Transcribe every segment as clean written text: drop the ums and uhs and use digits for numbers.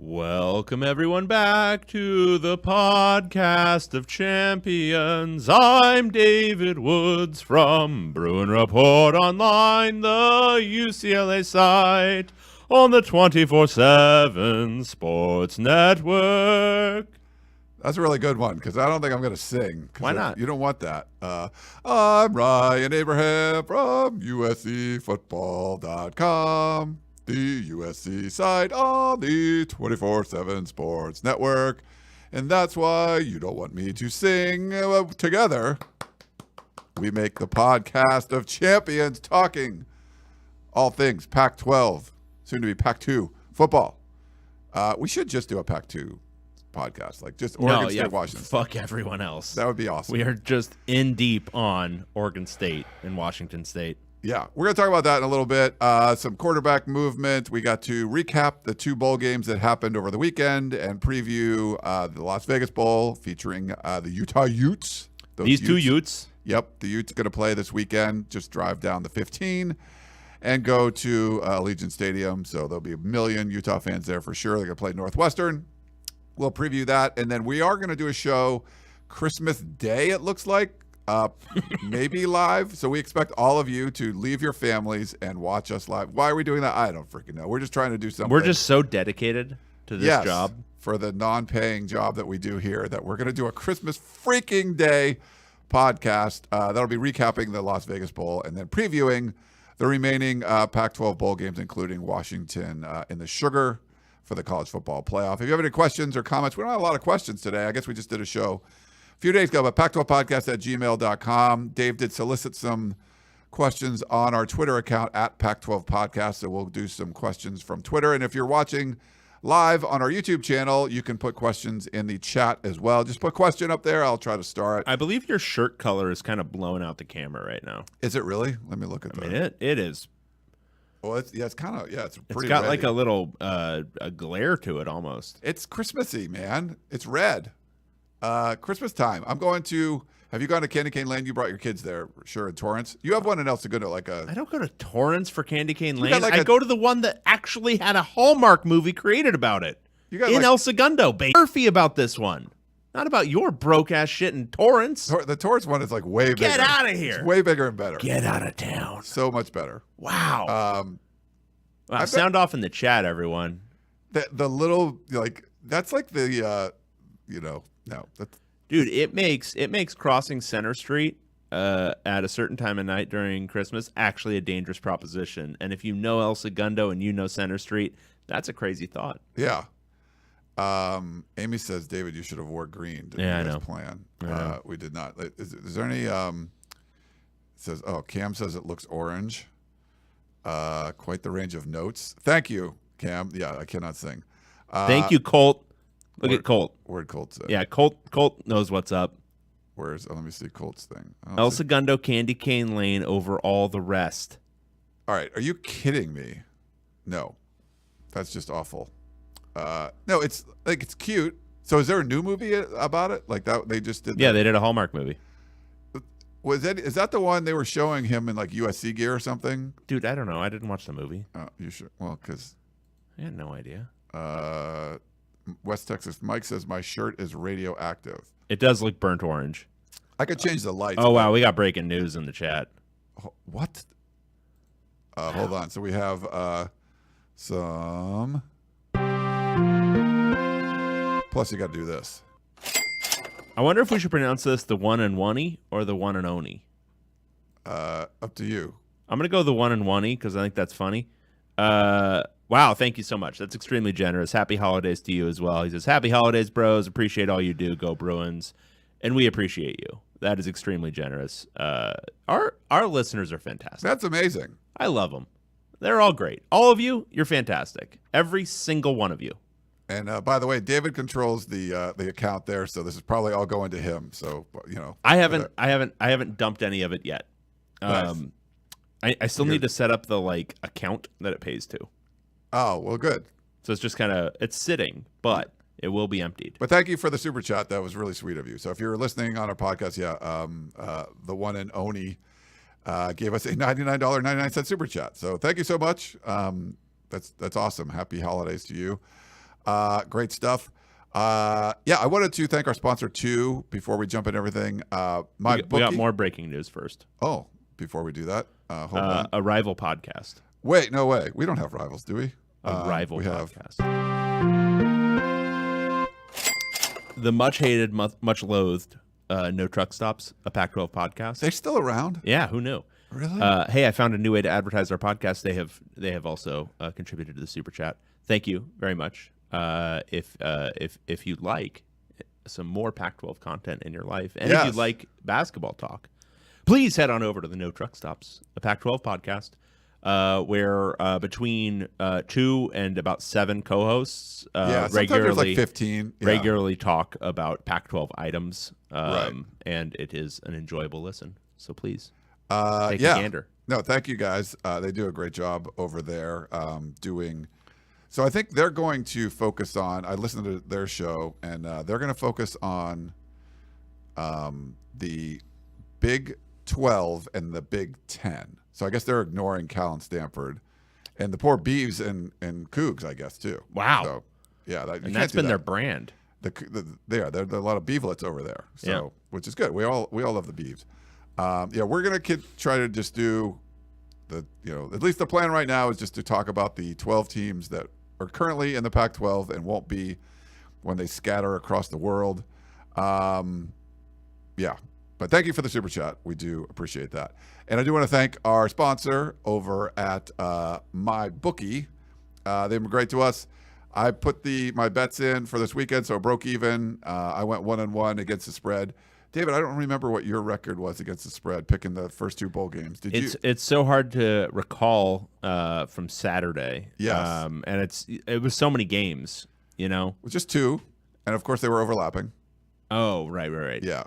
Welcome everyone back to the podcast of champions. I'm David Woods from Bruin Report Online, the UCLA site on the 24/7 Sports Network. That's a really good one because I don't think I'm going to sing. Why not? You don't want that. I'm Ryan Abraham from USCFootball.com, the USC site on the 24/7 Sports Network. And that's why you don't want me to sing. Together, we make the podcast of champions talking all things Pac-12, soon to be Pac-2 football. We should just do a Pac-2 podcast, like just Oregon State, Washington. Fuck everyone else. That would be awesome. We are just in deep on Oregon State and Washington State. Yeah, we're going to talk about that in a little bit. Some quarterback movement. We got to recap the two bowl games that happened over the weekend and preview the Las Vegas Bowl featuring the Utah Utes. These two Utes? Yep, the Utes are going to play this weekend. Just drive down the 15 and go to Allegiant Stadium. So there'll be a million Utah fans there for sure. They're going to play Northwestern. We'll preview that, and then we are going to do a show Christmas Day, it looks like, maybe live. So we expect all of you to leave your families and watch us live. Why are we doing that? I don't freaking know. We're just trying to do something. We're just so dedicated to this job. For the non-paying job that we do here, that we're going to do a Christmas freaking Day podcast. That'll be recapping the Las Vegas Bowl and then previewing the remaining Pac-12 bowl games, including Washington in the Sugar for the college football playoff. If you have any questions or comments, we don't have a lot of questions today. I guess we just did a show a few days ago, but Pac12podcast@gmail.com. Dave did solicit some questions on our Twitter account at Pac12podcast, so we'll do some questions from Twitter. And if you're watching live on our YouTube channel, you can put questions in the chat as well. Just put a question up there. I'll try to start. I believe your shirt color is kind of blowing out the camera right now. Is it really? Let me look at that. I mean, it is. Well, it's kind of, it's pretty. It's got reddy. like a little a glare to it almost. It's Christmassy, man. It's red. Christmas time. I'm going to. Have you gone to Candy Cane Lane? You brought your kids there, sure, in Torrance. You have one in El Segundo, I don't go to Torrance for Candy Cane Lane. I go to the one that actually had a Hallmark movie created about it. In El Segundo, baby. Murphy about this one. Not about your broke ass shit in Torrance. The Torrance one is like way bigger. Get out of here. It's way bigger and better. Get out of town. So much better. Wow. Sound off in the chat, everyone. The little, like, that's like the, no. That's... Dude, it makes crossing Center Street at a certain time of night during Christmas actually a dangerous proposition. And if you know El Segundo and you know Center Street, that's a crazy thought. Yeah. Amy says, David, you should have wore green. Didn't you guys plan? We did not. Is there any? It says, Cam says it looks orange. Quite the range of notes. Thank you, Cam. Yeah, I cannot sing. Thank you, Colt. Look at Colt. Where'd Colt say? Yeah, Colt knows what's up. Let me see Colt's thing. El Segundo, Candy Cane Lane over all the rest. All right, are you kidding me? No, that's just awful. No, it's like, it's cute. So is there a new movie about it? Like that they just did? Yeah, they did a Hallmark movie. Is that the one they were showing him in like USC gear or something? Dude, I don't know. I didn't watch the movie. Oh, you should. Well, because I had no idea. West Texas Mike says my shirt is radioactive. It does look burnt orange. I could change the lights. Oh wow, we got breaking news in the chat. What? Hold on. So we have some. Plus, you got to do this. I wonder if we should pronounce this the one and one-y or the one and only. Up to you. I'm going to go the one and one-y because I think that's funny. Wow, thank you so much. That's extremely generous. Happy holidays to you as well. He says, happy holidays, bros. Appreciate all you do. Go Bruins. And we appreciate you. That is extremely generous. Our listeners are fantastic. That's amazing. I love them. They're all great. All of you, you're fantastic. Every single one of you. And by the way, David controls the account there, so this is probably all going to him. So I haven't dumped any of it yet. Nice. I still need to set up the account that it pays to. Oh well, good. So it's just it's sitting, but it will be emptied. But thank you for the super chat. That was really sweet of you. So if you're listening on our podcast, the one and only gave us a $99.99 super chat. So thank you so much. That's awesome. Happy holidays to you. Great stuff. I wanted to thank our sponsor too before we jump into everything. We got more breaking news first. Oh, before we do that, hold on. A rival podcast. Wait, no way. We don't have rivals, do we? A rival we podcast. The much hated, much loathed No Truck Stops, a Pac-12 podcast. They're still around? Yeah, who knew? Really? Hey, I found a new way to advertise our podcast. They have also contributed to the super chat. Thank you very much. If you'd like some more Pac-12 content in your life, and if you'd like basketball talk, please head on over to the No Truck Stops, a Pac-12 podcast, where between 2 and about 7 co-hosts regularly like 15 regularly talk about Pac-12 items, right. And it is an enjoyable listen. So please take a gander. No, thank you guys. They do a great job over there doing. So I think they're going to focus on. I listened to their show, and they're going to focus on the Big 12 and the Big 10. So I guess they're ignoring Cal and Stanford, and the poor Beavs and Cougs, I guess too. Wow. So yeah, and that's been their brand. There are a lot of Beavlets over there. So which is good. We all love the Beavs. We're gonna try to just do at least the plan right now is just to talk about the 12 teams that are currently in the Pac-12 and won't be when they scatter across the world. But thank you for the super chat. We do appreciate that. And I do want to thank our sponsor over at MyBookie. They've been great to us. I put my bets in for this weekend, so I broke even. I went 1-1 against the spread. David, I don't remember what your record was against the spread picking the first 2 bowl games. It's so hard to recall from Saturday. Yes. And it was so many games, It was just 2, and of course they were overlapping. Oh, right. Yeah.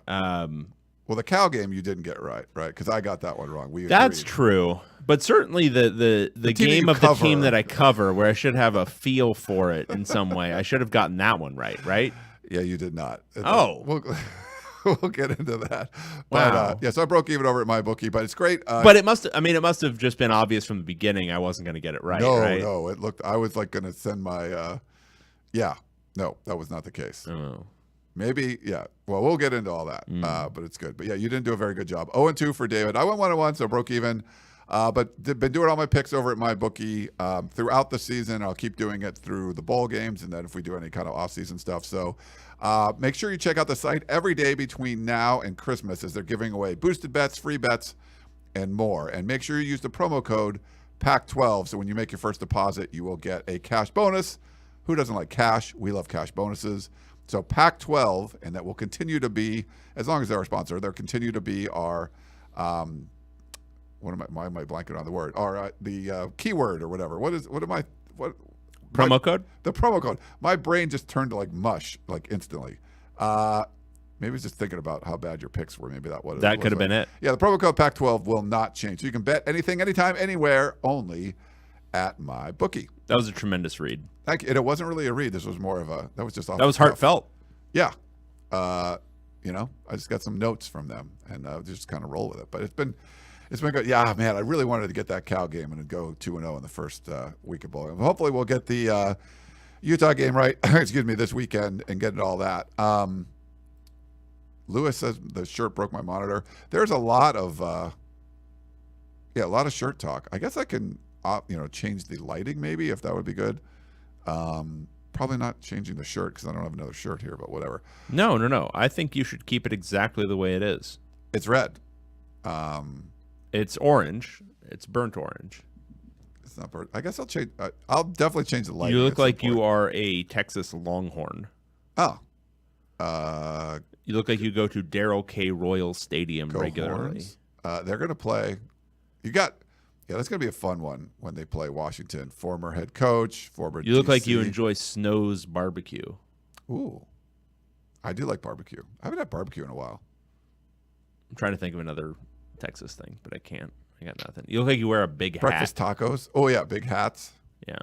Well, the Cal game you didn't get right? Because I got that one wrong. That's true. But certainly the game of the team that I cover, where I should have a feel for it in some way, I should have gotten that one right? Yeah, you did not. Oh. We'll get into that. Wow. But so I broke even over at MyBookie, but it's great. But it must have just been obvious from the beginning I wasn't going to get it right. No, it looked. I was like going to send my. No, that was not the case. Oh. Maybe, yeah. Well, we'll get into all that, but it's good. But yeah, you didn't do a very good job. 0-2 for David. I went 1-1, so broke even. But been doing all my picks over at MyBookie throughout the season. I'll keep doing it through the bowl games, and then if we do any kind of off-season stuff. So make sure you check out the site every day between now and Christmas, as they're giving away boosted bets, free bets, and more. And make sure you use the promo code PAC12, so when you make your first deposit, you will get a cash bonus. Who doesn't like cash? We love cash bonuses. So Pac-12, and that will continue to be, as long as they're our sponsor, they'll continue to be our, why am I blanking on the word? Our the keyword or whatever. What promo code? The promo code. My brain just turned to like mush, like instantly. Maybe it's just thinking about how bad your picks were. Maybe that could have been it. Yeah, the promo code Pac-12 will not change. So you can bet anything, anytime, anywhere, only at MyBookie. That was a tremendous read. Thank you. And it wasn't really a read. This was more of that was just off. That was heartfelt. Yeah. I just got some notes from them and just kind of roll with it. But it's been good. Yeah, man, I really wanted to get that Cal game and go 2-0 in the first week of bowl game. Hopefully we'll get the Utah game right, this weekend and get all that. Lewis says the shirt broke my monitor. There's a lot of shirt talk. I guess I can change the lighting maybe, if that would be good. Probably not changing the shirt because I don't have another shirt here, but whatever. No. I think you should keep it exactly the way it is. It's red. It's orange. It's burnt orange. It's not burnt. I guess I'll change. I'll definitely change the lighting. You look like you are a Texas Longhorn. Oh. You look like you go to Darrell K. Royal Stadium regularly. They're going to play. That's going to be a fun one when they play Washington. Former head coach, former You look DC. like you enjoy Snow's barbecue. Ooh. I do like barbecue. I haven't had barbecue in a while. I'm trying to think of another Texas thing, but I can't. I got nothing. You look like you wear a big Breakfast hat. tacos. Oh, yeah, big hats. Yeah.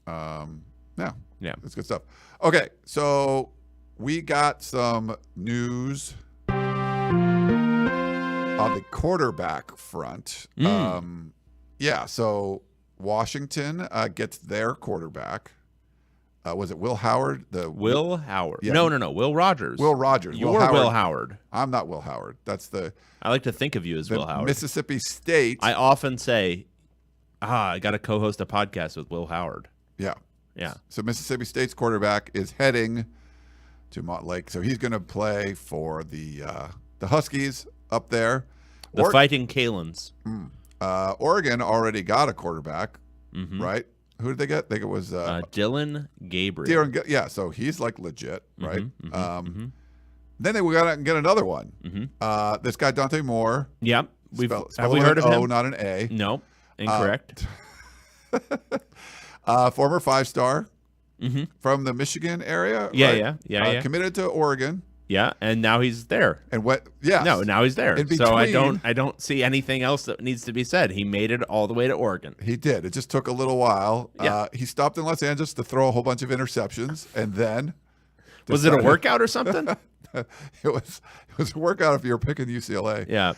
Yeah. That's good stuff. Okay, so we got some news on the quarterback front. So Washington gets their quarterback. Was it Will Howard? Will Howard. Yeah. No. Will Rogers. Will Rogers. You're Will Howard. I'm not Will Howard. That's I like to think of you as Will Howard. Mississippi State. I often say, I got to co-host a podcast with Will Howard. Yeah. Yeah. So Mississippi State's quarterback is heading to Montlake. So he's going to play for the Huskies up there. The Fighting Kalins. Oregon already got a quarterback, Mm-hmm. right? Who did they get? I think it was Dylan Gabriel. Yeah, so he's like legit, right? Mm-hmm. Then they got to get another one. Mm-hmm. This guy Dante Moore. Yep. Have we with heard of an him? O, not an A. No, incorrect. Former 5-star Mm-hmm. from the Michigan area. Yeah, right? yeah. Committed to Oregon. Yeah, and now he's there. And what? Yeah. No, now he's there. In So I between- don't see anything else that needs to be said. He made it all the way to Oregon. He did. It just took a little while. Yeah. He stopped in Los Angeles to throw a whole bunch of interceptions, and then Was it a decided- workout or something? it was a workout if you were picking UCLA. Yeah.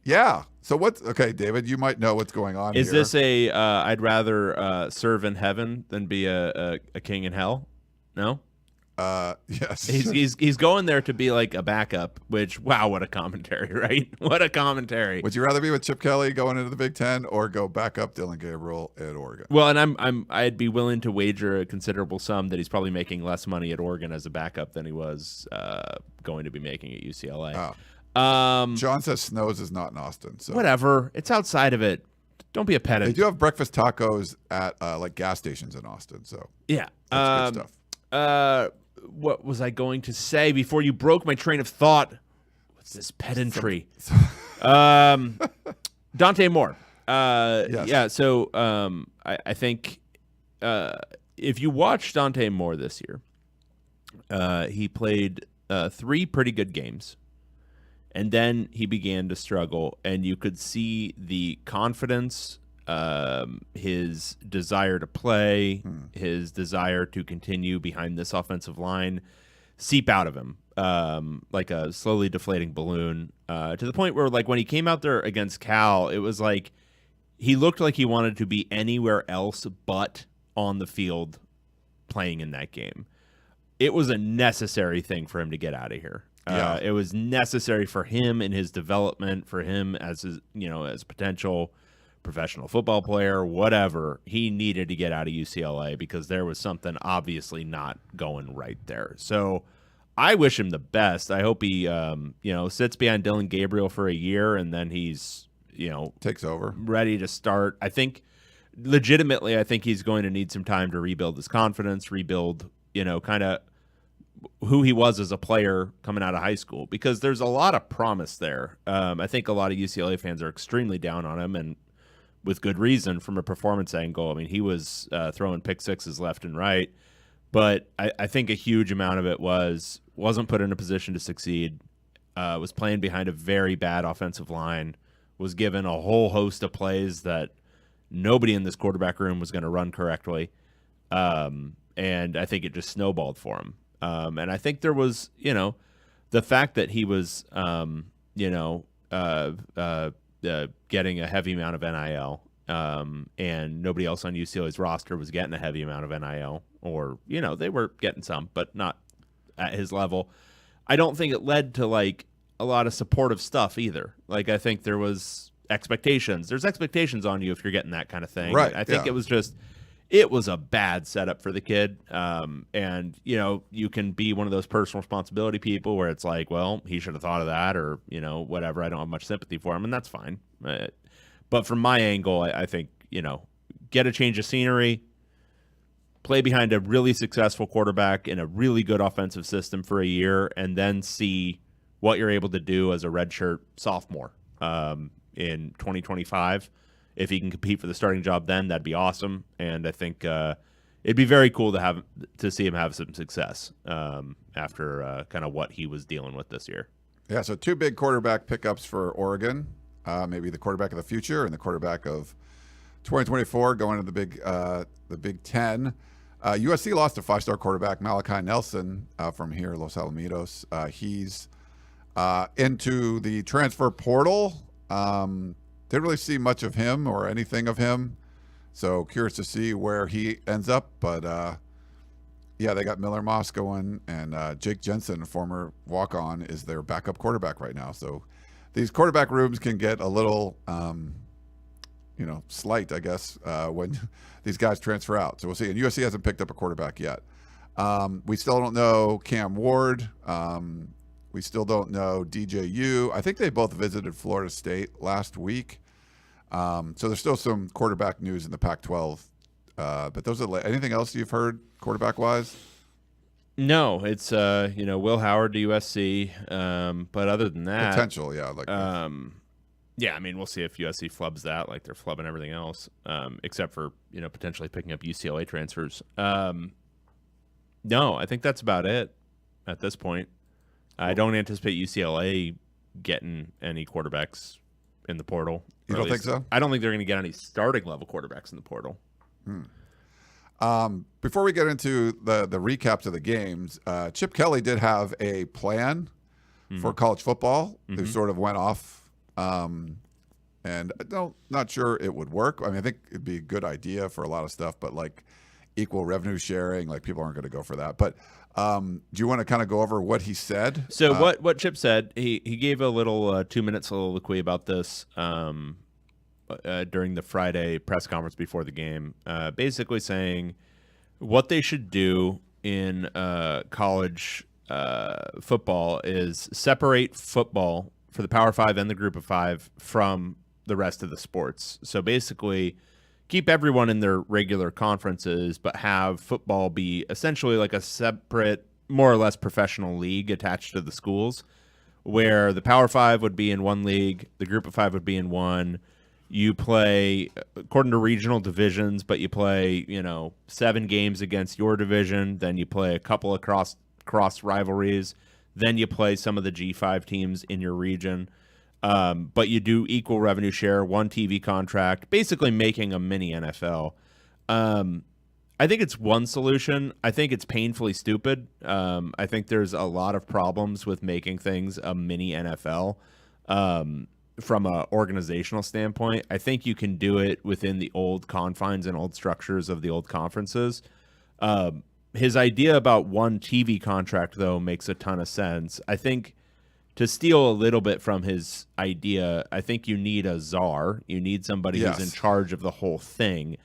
Yeah. So okay, David, you might know what's going on Is here. this I'd rather serve in heaven than be a king in hell? No? Yes. He's going there to be like a backup, which, wow, what a commentary, right? What a commentary. Would you rather be with Chip Kelly going into the Big Ten or go back up Dylan Gabriel at Oregon? Well, and I'd be willing to wager a considerable sum that he's probably making less money at Oregon as a backup than he was going to be making at UCLA. Oh. Um, John says Snows is not in Austin. So whatever. It's outside of it. Don't be a they pedant. do have breakfast tacos at like gas stations in Austin. So Yeah. that's good stuff. What was I going to say before you broke my train of thought? What's this pedantry? Dante Moore. Yes. Yeah. So I think if you watch Dante Moore this year, he played 3 pretty good games. And then he began to struggle, and you could see the confidence, his desire to play, his desire to continue behind this offensive line seep out of him like a slowly deflating balloon to the point where, like, when he came out there against Cal, it was like he looked like he wanted to be anywhere else but on the field playing in that game. It was a necessary thing for him to get out of here. Yeah. It was necessary for him in his development, for him as his, as a potential professional football player, whatever. He needed to get out of UCLA because there was something obviously not going right there. So I wish him the best. I hope he, sits behind Dylan Gabriel for a year and then he's, Takes over. ready to start. I think legitimately, I think he's going to need some time to rebuild his confidence, rebuild, kind of who he was as a player coming out of high school, because there's a lot of promise there. I think a lot of UCLA fans are extremely down on him, and with good reason from a performance angle. I mean, he was throwing pick sixes left and right, but I think a huge amount of it wasn't put in a position to succeed, was playing behind a very bad offensive line, was given a whole host of plays that nobody in this quarterback room was going to run correctly, and I think it just snowballed for him. And I think there was, the fact that he was, getting a heavy amount of NIL, and nobody else on UCLA's roster was getting a heavy amount of NIL, or, they were getting some, but not at his level. I don't think it led to like a lot of supportive stuff either. Like, I think there was expectations. There's expectations on you if you're getting that kind of thing. Right. I think Yeah. it was a bad setup for the kid. And, you can be one of those personal responsibility people where it's like, well, he should have thought of that, or, whatever. I don't have much sympathy for him, and that's fine. But from my angle, I think, get a change of scenery, play behind a really successful quarterback in a really good offensive system for a year, and then see what you're able to do as a redshirt sophomore in 2025. If he can compete for the starting job then, that'd be awesome. And I think it'd be very cool to see him have some success after kind of what he was dealing with this year. Yeah, so 2 big quarterback pickups for Oregon. Maybe the quarterback of the future and the quarterback of 2024 going to the Big Ten. USC lost a 5-star quarterback, Malachi Nelson, from here, Los Alamitos. He's into the transfer portal. Didn't really see much of him or anything of him, so curious to see where he ends up. But Yeah, they got Miller Moss going, and Jake Jensen, former walk-on, is their backup quarterback right now. So these quarterback rooms can get a little, slight, I guess, when these guys transfer out. So we'll see. And USC hasn't picked up a quarterback yet. We still don't know Cam Ward. We still don't know DJU. I think they both visited Florida State last week. So there's still some quarterback news in the Pac-12. But those are anything else you've heard quarterback-wise? No, it's Will Howard to USC. But other than that, potential, yeah. Yeah, I mean, we'll see if USC flubs that like they're flubbing everything else, except for potentially picking up UCLA transfers. No, I think that's about it at this point. I don't anticipate UCLA getting any quarterbacks in the portal. You don't think so? I don't think they're going to get any starting level quarterbacks in the portal. Before we get into the recaps of the games, Chip Kelly did have a plan for college football. Who sort of went off, and not sure it would work. I mean, I think it'd be a good idea for a lot of stuff, but like equal revenue sharing, like people aren't going to go for that. But do you want to kind of go over what he said? So what Chip said, he gave a little 2-minute soliloquy about this during the Friday press conference before the game, basically saying what they should do in college football is separate football for the Power 5 and the Group of 5 from the rest of the sports. So basically keep everyone in their regular conferences, but have football be essentially like a separate, more or less professional league attached to the schools, where the Power 5 would be in one league, the Group of 5 would be in one. You play according to regional divisions, but you play, 7 games against your division. Then you play a couple of cross rivalries. Then you play some of the G5 teams in your region. But you do equal revenue share, one TV contract, basically making a mini NFL. I think it's one solution. I think it's painfully stupid. I think there's a lot of problems with making things a mini NFL. From an organizational standpoint, I think you can do it within the old confines and old structures of the old conferences. His idea about one TV contract, though, makes a ton of sense. I think to steal a little bit from his idea, I think you need a czar. You need somebody who's in charge of the whole thing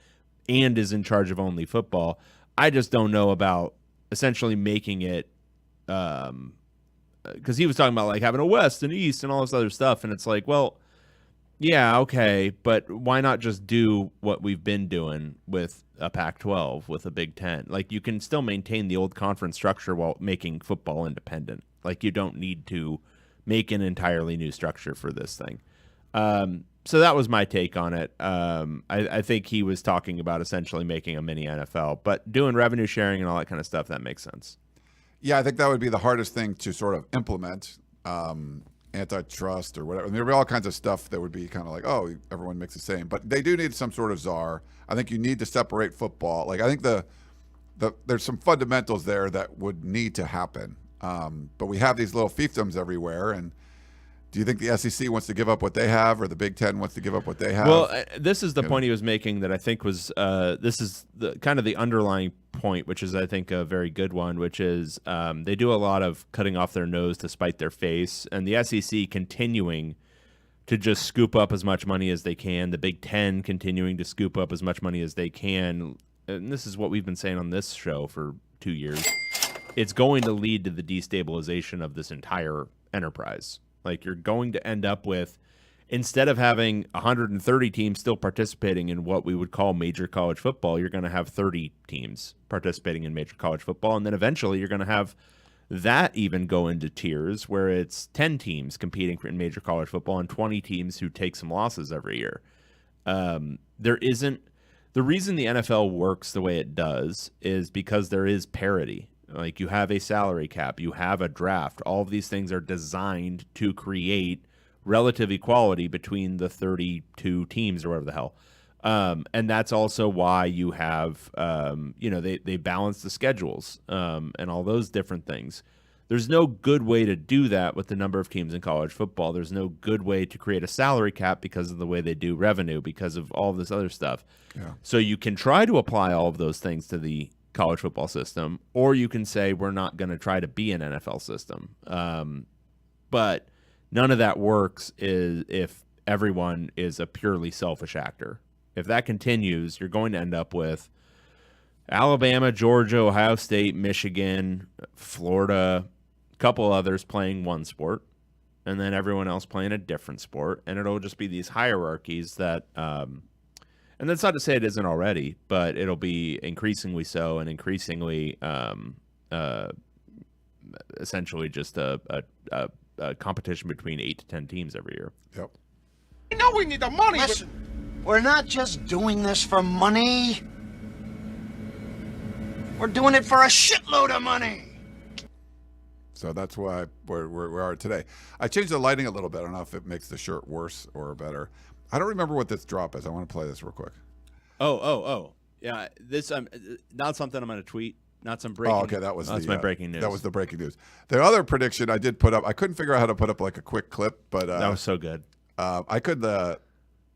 and is in charge of only football. I just don't know about essentially making it because he was talking about like having a West and East and all this other stuff. And it's like, well, yeah, okay, but why not just do what we've been doing with a Pac-12, with a Big Ten? Like, you can still maintain the old conference structure while making football independent. Like, you don't need to make an entirely new structure for this thing. So that was my take on it. I think he was talking about essentially making a mini NFL, but doing revenue sharing and all that kind of stuff, that makes sense. Yeah, I think that would be the hardest thing to sort of implement, antitrust or whatever. I mean, there would be all kinds of stuff that would be kind of like, oh, everyone makes the same. But they do need some sort of czar. I think you need to separate football. Like, I think there's some fundamentals there that would need to happen. But we have these little fiefdoms everywhere. And do you think the SEC wants to give up what they have, or the Big Ten wants to give up what they have? Well, this is the point he was making that I think was this is the kind of the underlying point, which is I think a very good one, which is they do a lot of cutting off their nose to spite their face, and the SEC continuing to just scoop up as much money as they can, the Big Ten continuing to scoop up as much money as they can, and this is what we've been saying on this show for 2 years. It's going to lead to the destabilization of this entire enterprise. Like, you're going to end up with, instead of having 130 teams still participating in what we would call major college football, you're going to have 30 teams participating in major college football. And then eventually you're going to have that even go into tiers where it's 10 teams competing in major college football and 20 teams who take some losses every year. The reason the NFL works the way it does is because there is parity. Like, you have a salary cap, you have a draft. All of these things are designed to create relative equality between the 32 teams or whatever the hell. And that's also why you have, they balance the schedules and all those different things. There's no good way to do that with the number of teams in college football. There's no good way to create a salary cap because of the way they do revenue, because of all this other stuff. Yeah. So you can try to apply all of those things to the college football system, or you can say we're not going to try to be an NFL system. But none of that works if everyone is a purely selfish actor. If that continues, you're going to end up with Alabama, Georgia, Ohio State, Michigan, Florida, a couple others playing one sport, and then everyone else playing a different sport. And it'll just be these hierarchies that, and that's not to say it isn't already, but it'll be increasingly so and increasingly essentially just a competition between 8 to 10 teams every year. Yep. You know we need the money. Listen, we're not just doing this for money. We're doing it for a shitload of money. So that's why we are today. I changed the lighting a little bit. I don't know if it makes the shirt worse or better. I don't remember what this drop is. I want to play this real quick. Oh. Yeah, this not something I'm going to tweet. Not some breaking. Oh, okay, that's my breaking news. That was the breaking news. The other prediction I did put up, I couldn't figure out how to put up like a quick clip, but that was so good. I could.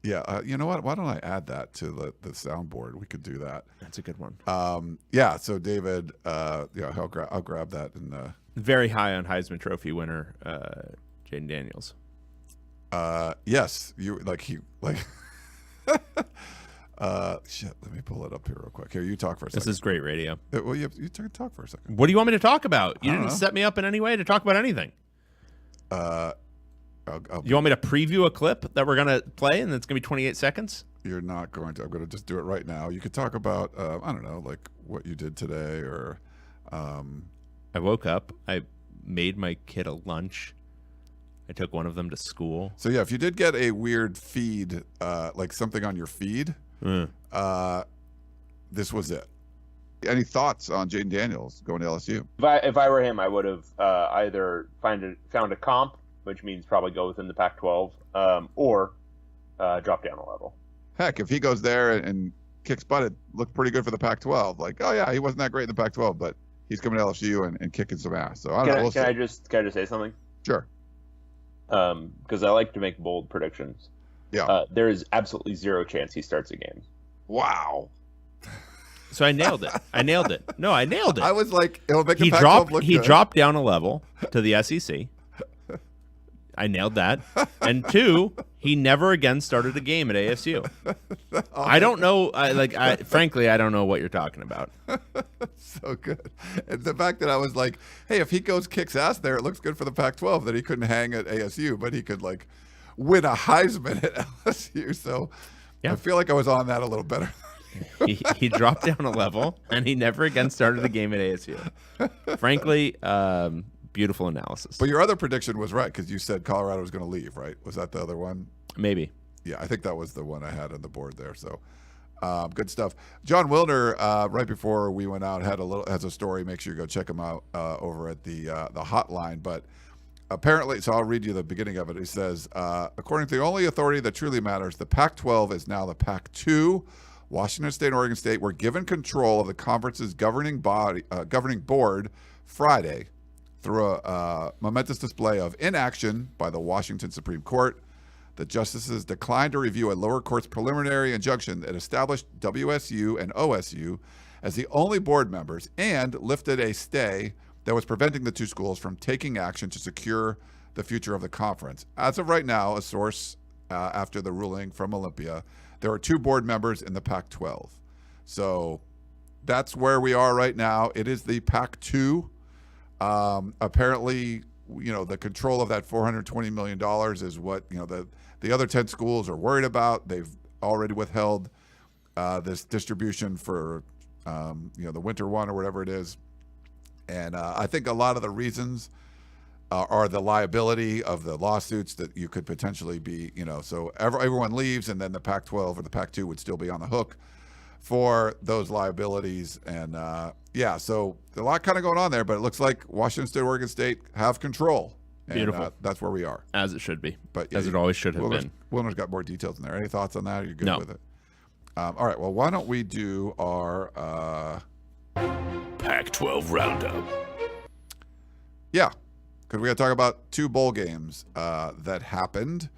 You know what? Why don't I add that to the soundboard? We could do that. That's a good one. Yeah. So David, I'll grab that and. Very high on Heisman Trophy winner, Jaden Daniels. Yes, you like. Shit. Let me pull it up here real quick. Here, you talk for a second. This is great radio. Well, you talk for a second. What do you want me to talk about? You didn't set me up in any way to talk about anything. You want me to preview a clip that we're gonna play, and it's gonna be 28 seconds? You're not going to. I'm going to just do it right now. You could talk about I don't know, like what you did today, or. I woke up. I made my kid a lunch. I took one of them to school. So yeah, if you did get a weird feed, like something on your feed, this was it. Any thoughts on Jaden Daniels going to LSU? If I were him, I would have either found a comp, which means probably go within the Pac-12, or drop down a level. Heck, if he goes there and kicks butt, it looked pretty good for the Pac-12. Like, oh yeah, he wasn't that great in the Pac-12, but he's coming to LSU and kicking some ass. So I don't know. Can I just say something? Sure. Because I like to make bold predictions. Yeah. There is absolutely zero chance he starts a game. Wow. So I nailed it. No, I nailed it. I was like, it'll make the Pac-12 look good. He dropped down a level to the SEC. I nailed that. And 2, he never again started a game at ASU. I don't know. Frankly, I don't know what you're talking about. So good. And the fact that I was like, hey, if he kicks ass there, it looks good for the Pac-12 that he couldn't hang at ASU, but he could like win a Heisman at LSU. So yeah. I feel like I was on that a little better. He dropped down a level, and he never again started a game at ASU. Frankly, beautiful analysis. But your other prediction was right, because you said Colorado was going to leave, right? Was that the other one? Maybe. Yeah, I think that was the one I had on the board there. So good stuff. John Wilner, right before we went out, has a story. Make sure you go check him out over at the hotline. But apparently, so I'll read you the beginning of it. It says, according to the only authority that truly matters, the Pac-12 is now the Pac-2. Washington State and Oregon State were given control of the conference's governing board Friday through a momentous display of inaction by the Washington Supreme Court. The justices declined to review a lower court's preliminary injunction that established WSU and OSU as the only board members and lifted a stay that was preventing the two schools from taking action to secure the future of the conference. As of right now, a source after the ruling from Olympia, there are 2 board members in the Pac-12. So that's where we are right now. It is the Pac-2. Apparently, the control of that $420 million is what, the other 10 schools are worried about. They've already withheld this distribution for, the winter one or whatever it is. And I think a lot of the reasons are the liability of the lawsuits that you could potentially be, so everyone leaves, and then the Pac-12 or the Pac-2 would still be on the hook for those liabilities. And so a lot kind of going on there, but it looks like Washington State, Oregon State have control. And, beautiful. That's where we are. As it should be. But as it always should have been. Wilner's got more details in there. Any thoughts on that? Are you good No. with it? All right. Well, why don't we do our Pac-12 Roundup. Yeah, because we got to talk about 2 bowl games that happened.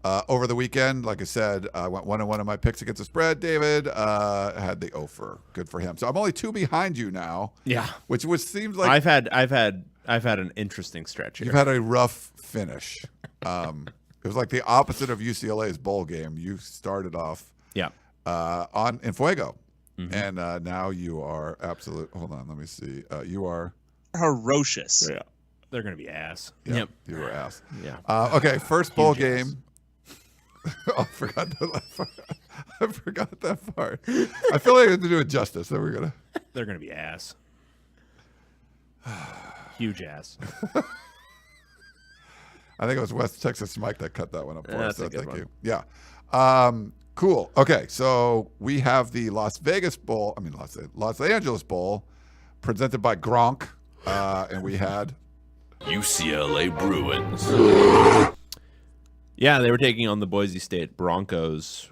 Over the weekend, like I said, I went 1-1 on my picks against the spread. David had the offer. Good for him. So I'm only 2 behind you now. Yeah, which seems like I've had an interesting stretch here. you've had a rough finish. It was like the opposite of UCLA's bowl game. You started off Yeah. in Fuego, and now you are absolute. Hold on, let me see. You are Ferocious. Yeah. They're gonna be ass. yeah, Yep. you were ass. Yeah. Okay, first bowl Huge ass. game. Oh, I forgot that part. I feel like I have to do it justice. So we're gonna. They're gonna be ass. Huge ass. I think it was West Texas Mike that cut that one up for us. That's a So good thank one. you. Yeah. Cool. Okay, so we have the Los Angeles Bowl, presented by Gronk, and we had. UCLA Bruins. Yeah, they were taking on the Boise State Broncos.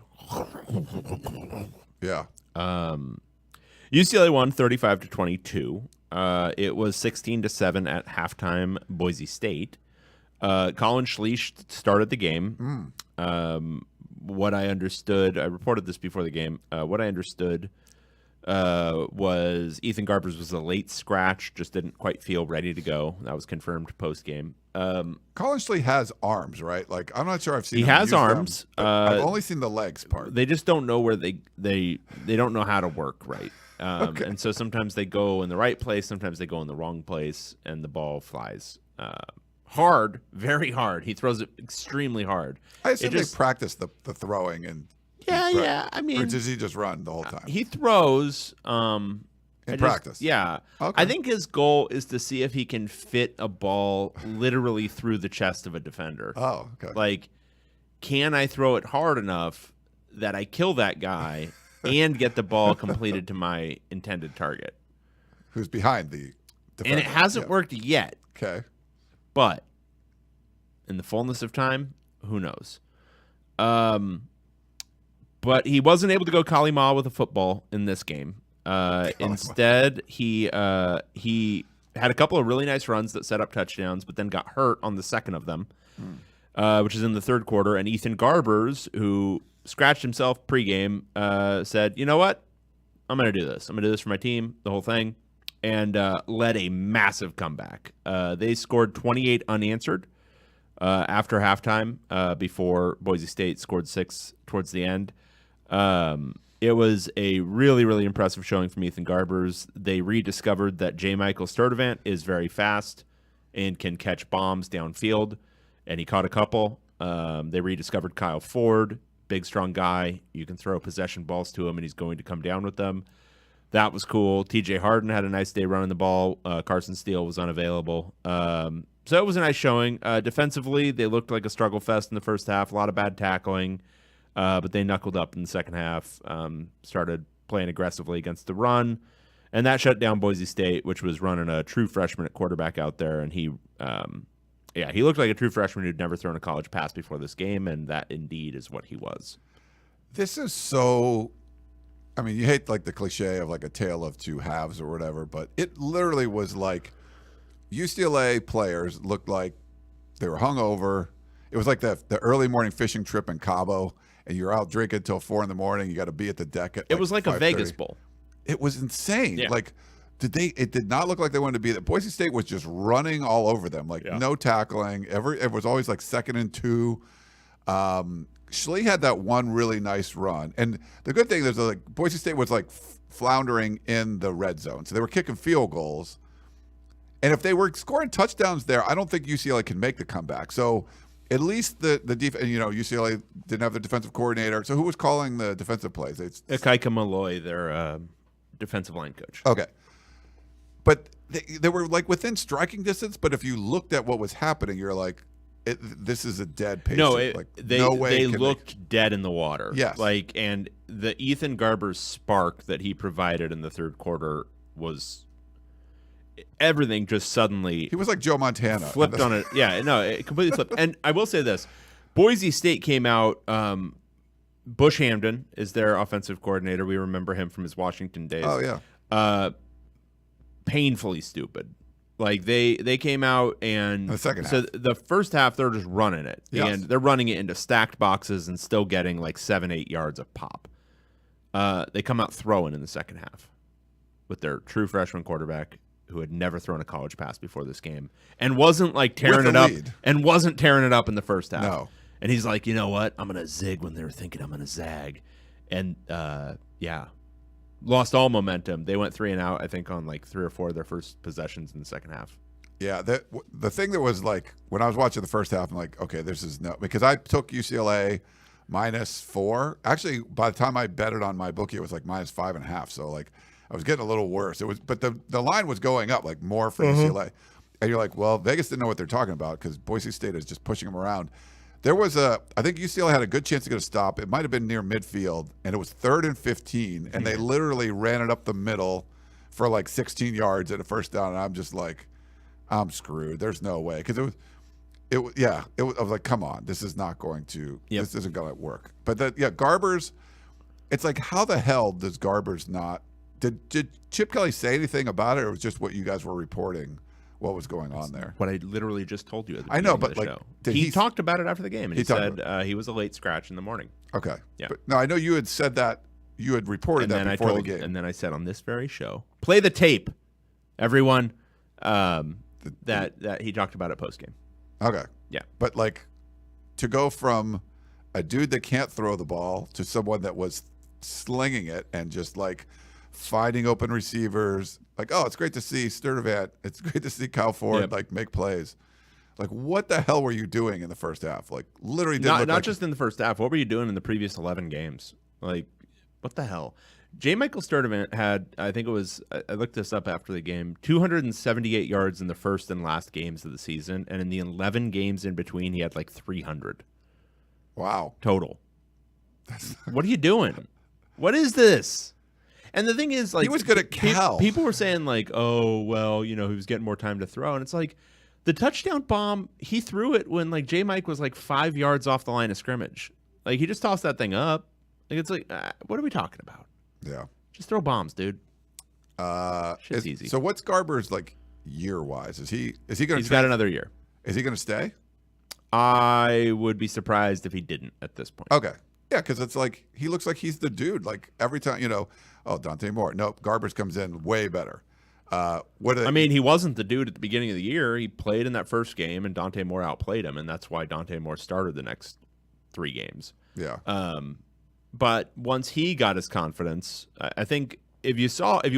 Yeah. UCLA won 35-22. It was 16-7 at halftime. Boise State. Colin Schleich started the game. What I understood, I reported this before the game. What I understood was Ethan Garbers was a late scratch, just didn't quite feel ready to go. That was confirmed post game. Colin Schleich has arms, right? Like I'm not sure I've seen. He him has use them, arms. but I've only seen the legs part. They just don't know where they don't know how to work right. And so sometimes they go in the right place, sometimes they go in the wrong place, and the ball flies hard, very hard. He throws it extremely hard. I assume just- they practice the throwing and. Yeah. I Or mean, does he just run the whole time? he throws. In practice. Yeah. Okay. I think his goal is to see if he can fit a ball literally through the chest of a defender. Oh, okay. Like, can I throw it hard enough that I kill that guy and get the ball completed to my intended target? Who's behind the defender? And it hasn't Yeah. worked yet, Okay. but in the fullness of time, who knows? But he wasn't able to go Kalima with a football in this game. Instead, he had a couple of really nice runs that set up touchdowns, but then got hurt on the second of them, which is in the third quarter. And Ethan Garbers, who scratched himself pregame, said, "You know what? I'm going to do this. I'm going to do this for my team, the whole thing," and led a massive comeback. They scored 28 unanswered after halftime before Boise State scored 6 towards the end. It was a really, really impressive showing from Ethan Garbers. They rediscovered that J. Michael Sturdivant is very fast and can catch bombs downfield, and he caught a couple. They rediscovered Kyle Ford, big, strong guy. You can throw possession balls to him, and he's going to come down with them. That was cool. T.J. Harden had a nice day running the ball. Carson Steele was unavailable. So it was a nice showing. Defensively, they looked like a struggle fest in the first half. A lot of bad tackling. But they knuckled up in the second half, started playing aggressively against the run, and that shut down Boise State, which was running a true freshman at quarterback out there. And he looked like a true freshman who'd never thrown a college pass before this game, and that indeed is what he was. This is so. I mean, you hate like the cliche of like a tale of two halves or whatever, but it literally was like UCLA players looked like they were hungover. It was like the early morning fishing trip in Cabo. And you're out drinking till 4 a.m. You got to be at the deck at. It was like a 5:30. Vegas Bowl. It was insane. Yeah. Like, it did not look like they wanted to be there. Boise State was just running all over them. Like no tackling. It was always like 2nd and 2. Schlee had that one really nice run, and the good thing is like Boise State was like floundering in the red zone, so they were kicking field goals. And if they were scoring touchdowns there, I don't think UCLA can make the comeback. So. At least the defense, UCLA didn't have the defensive coordinator. So who was calling the defensive plays? Ikaika Malloy, their defensive line coach. Okay. But they were like within striking distance. But if you looked at what was happening, you're like, this is a dead patient. No, no way they looked dead in the water. Yes. And the Ethan Garbers spark that he provided in the third quarter was everything just suddenly he was like Joe Montana. flipped on it. Yeah, no, it completely flipped. And I will say this. Boise State came out, Bush Hamden is their offensive coordinator. We remember him from his Washington days. Oh, yeah. Painfully stupid. Like they came out and the second so half. the first half they're just running it, Yes. and they're running it into stacked boxes and still getting like 7-8 yards of pop. They come out throwing in the second half with their true freshman quarterback who had never thrown a college pass before this game and wasn't like tearing With it the up lead. and wasn't tearing it up in the first half. No. And he's like, you know what? I'm gonna zig when they're thinking I'm gonna zag, and lost all momentum. They went 3 and out, I think, on like 3 or 4 of their first possessions in the second half. Yeah, the thing that was like when I was watching the first half, I'm like, okay, this is no, because I took UCLA -4. Actually, by the time I bet it on my bookie, it was like -5.5. So like I was getting a little worse. It was, but the line was going up like more for UCLA, and you're like, well, Vegas didn't know what they're talking about because Boise State is just pushing them around. There was I think UCLA had a good chance to get a stop. It might have been near midfield, and it was 3rd and 15, and they literally ran it up the middle for like 16 yards at a first down, and I'm just like, I'm screwed. There's no way, because I was like, come on, this is not going to, this isn't going to work. But Garbers, it's like, how the hell does Garbers not? Did Chip Kelly say anything about it, or was just what you guys were reporting? What was going on there? What I literally just told you at the I know, beginning but of the like, show. did He talked about it after the game, and he talked said he was a late scratch in the morning. Okay. Yeah. But, no, I know you had said that. You had reported that before the game. And then I said on this very show, play the tape, everyone, that he talked about it post game. Okay. Yeah. But like, to go from a dude that can't throw the ball to someone that was slinging it and just like finding open receivers, like, oh, it's great to see Sturdivant. It's great to see Kyle Ford like make plays. Like, what the hell were you doing in the first half? Like, literally didn't look Not like just in the first half. What were you doing in the previous 11 games? Like, what the hell? J. Michael Sturdivant had, I think it was, I looked this up after the game, 278 yards in the first and last games of the season, and in the 11 games in between, he had like 300. Wow. Total. What are you doing? What is this? And the thing is, like, He was good at Cal. People were saying, like, oh, well, he was getting more time to throw. And it's like, the touchdown bomb, he threw it when, like, J. Mike was, like, 5 yards off the line of scrimmage. Like, he just tossed that thing up. Like, it's like, what are we talking about? Yeah. Just throw bombs, dude. Shit's easy. So what's Garber's like year-wise? Is he going to? He's got another year. Is he going to stay? I would be surprised if he didn't at this point. Okay. Yeah, because it's like he looks like he's the dude. Like every time, oh, Dante Moore. Nope, Garbers comes in way better. He wasn't the dude at the beginning of the year. He played in that first game, and Dante Moore outplayed him, and that's why Dante Moore started the next 3 games. Yeah. But once he got his confidence, I think if you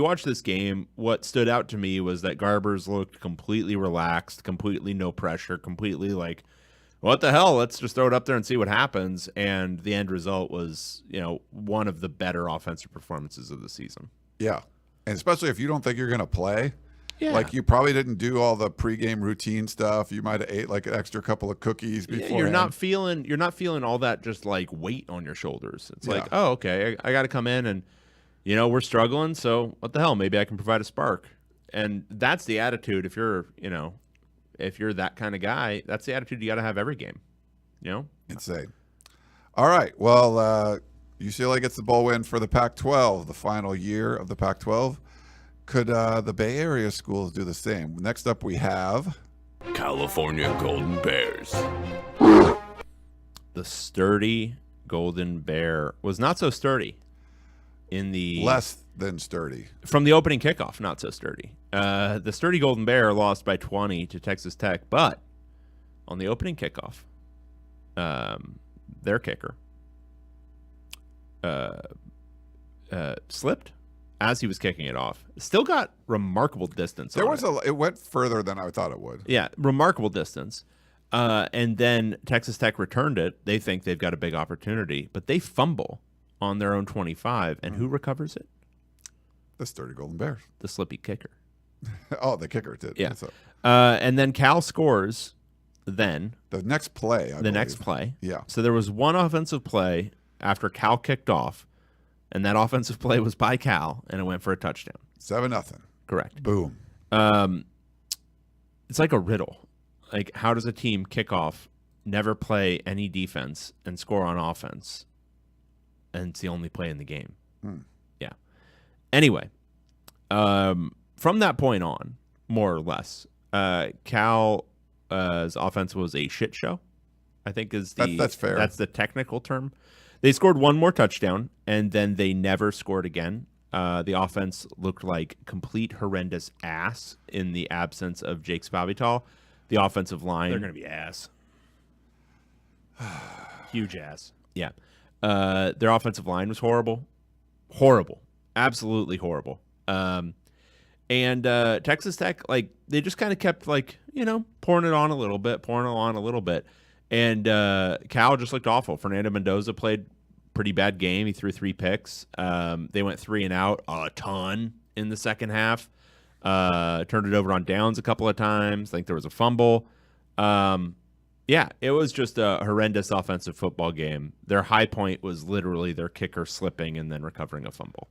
watch this game, what stood out to me was that Garbers looked completely relaxed, completely no pressure, completely like, what the hell? Let's just throw it up there and see what happens. And the end result was, one of the better offensive performances of the season. Yeah. And especially if you don't think you're going to play. Yeah. Like you probably didn't do all the pregame routine stuff. You might have ate like an extra couple of cookies before. You're not feeling all that just like weight on your shoulders. It's like, oh, okay, I got to come in and we're struggling, so what the hell? Maybe I can provide a spark. And that's the attitude if you're that kind of guy, that's the attitude you got to have every game. Insane. All right. Well, UCLA gets the bowl win for the Pac-12, the final year of the Pac-12. Could the Bay Area schools do the same? Next up, we have California Golden Bears. The sturdy Golden Bear was not so sturdy in the less than sturdy from the opening kickoff. Not so sturdy. The sturdy Golden Bear lost by 20 to Texas Tech, but on the opening kickoff, their kicker slipped as he was kicking it off. Still got remarkable distance. It went further than I thought it would. Yeah, remarkable distance. And then Texas Tech returned it. They think they've got a big opportunity, but they fumble on their own 25. And who recovers it? The sturdy Golden Bears. The slippy kicker. Oh, the kicker did. Yeah. And then Cal scores then. The next play. Next play. Yeah. So there was one offensive play after Cal kicked off, and that offensive play was by Cal, and it went for a touchdown. 7-0. Correct. Boom. It's like a riddle. Like, how does a team kick off, never play any defense, and score on offense? And it's the only play in the game. Yeah. Anyway, from that point on, more or less. Cal's offense was a shit show, I think that's fair. That's the technical term. They scored one more touchdown, and then they never scored again. The offense looked like complete horrendous ass in the absence of Jake Spavital. The offensive line. They're going to be ass. Huge ass. Yeah. Their offensive line was horrible. Horrible. Absolutely horrible. And Texas Tech, like, they just kind of kept, like, pouring it on a little bit. And Cal just looked awful. Fernando Mendoza played pretty bad game. He threw 3 picks. They went 3 and out a ton in the second half. Turned it over on downs a couple of times. I think there was a fumble. Yeah, it was just a horrendous offensive football game. Their high point was literally their kicker slipping and then recovering a fumble.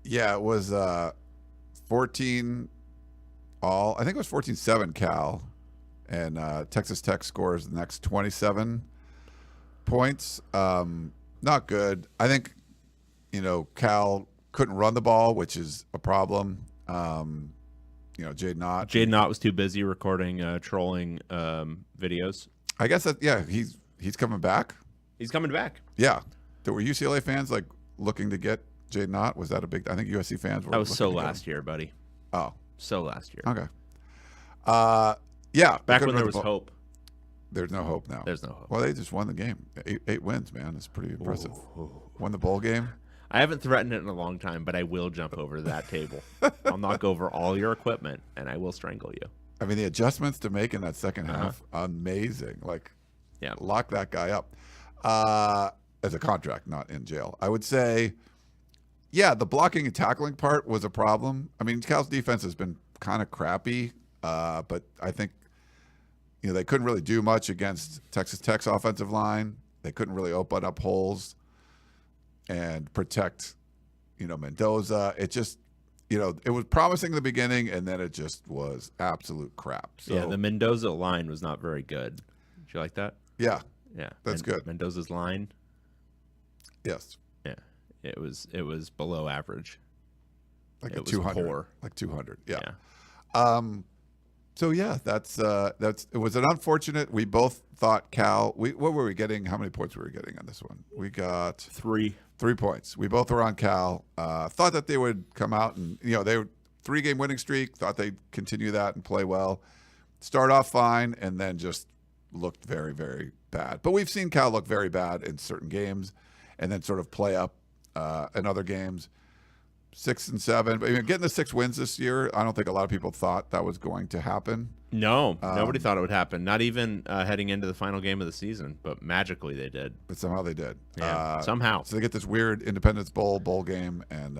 Yeah, it was 14 all. I think it was 14-7 Cal. And Texas Tech scores the next 27 points. Not good. I think, Cal couldn't run the ball, which is a problem. Jaden Ott was too busy recording trolling videos. I guess that, yeah, he's coming back. He's coming back. Yeah. There were UCLA fans like looking to get Jaden Ott. Was that a big? I think USC fans were. That was so last year, buddy. Oh, so last year. Okay. Yeah. Back when there was hope. There's no hope now. There's no hope. Well, they just won the game. 8 wins, man. It's pretty impressive. Won the bowl game. I haven't threatened it in a long time, but I will jump over that table. I'll knock over all your equipment, and I will strangle you. I mean, the adjustments to make in that second half, amazing. Like, yeah, lock that guy up as a contract, not in jail. I would say, yeah, the blocking and tackling part was a problem. I mean, Cal's defense has been kind of crappy, but I think they couldn't really do much against Texas Tech's offensive line. They couldn't really open up holes and protect, Mendoza. It just, it was promising in the beginning, and then it just was absolute crap. So, yeah, the Mendoza line was not very good. Did you like that? Yeah. Yeah. That's good. Mendoza's line? Yes. Yeah. It was below average. Like it a 200. Poor. Like 200. Yeah. Yeah. So yeah, that's it was an unfortunate. We both thought Cal. What were we getting? How many points were we getting on this one? We got 3 points. We both were on Cal. Thought that they would come out and they were 3-game winning streak. Thought they'd continue that and play well. Start off fine and then just looked very, very bad. But we've seen Cal look very bad in certain games and then sort of play up in other games. 6 and 7, but getting the 6 wins this year, I don't think a lot of people thought that was going to happen. No, nobody thought it would happen. Not even heading into the final game of the season, but magically they did. But somehow they did. Yeah, somehow. So they get this weird Independence Bowl game, and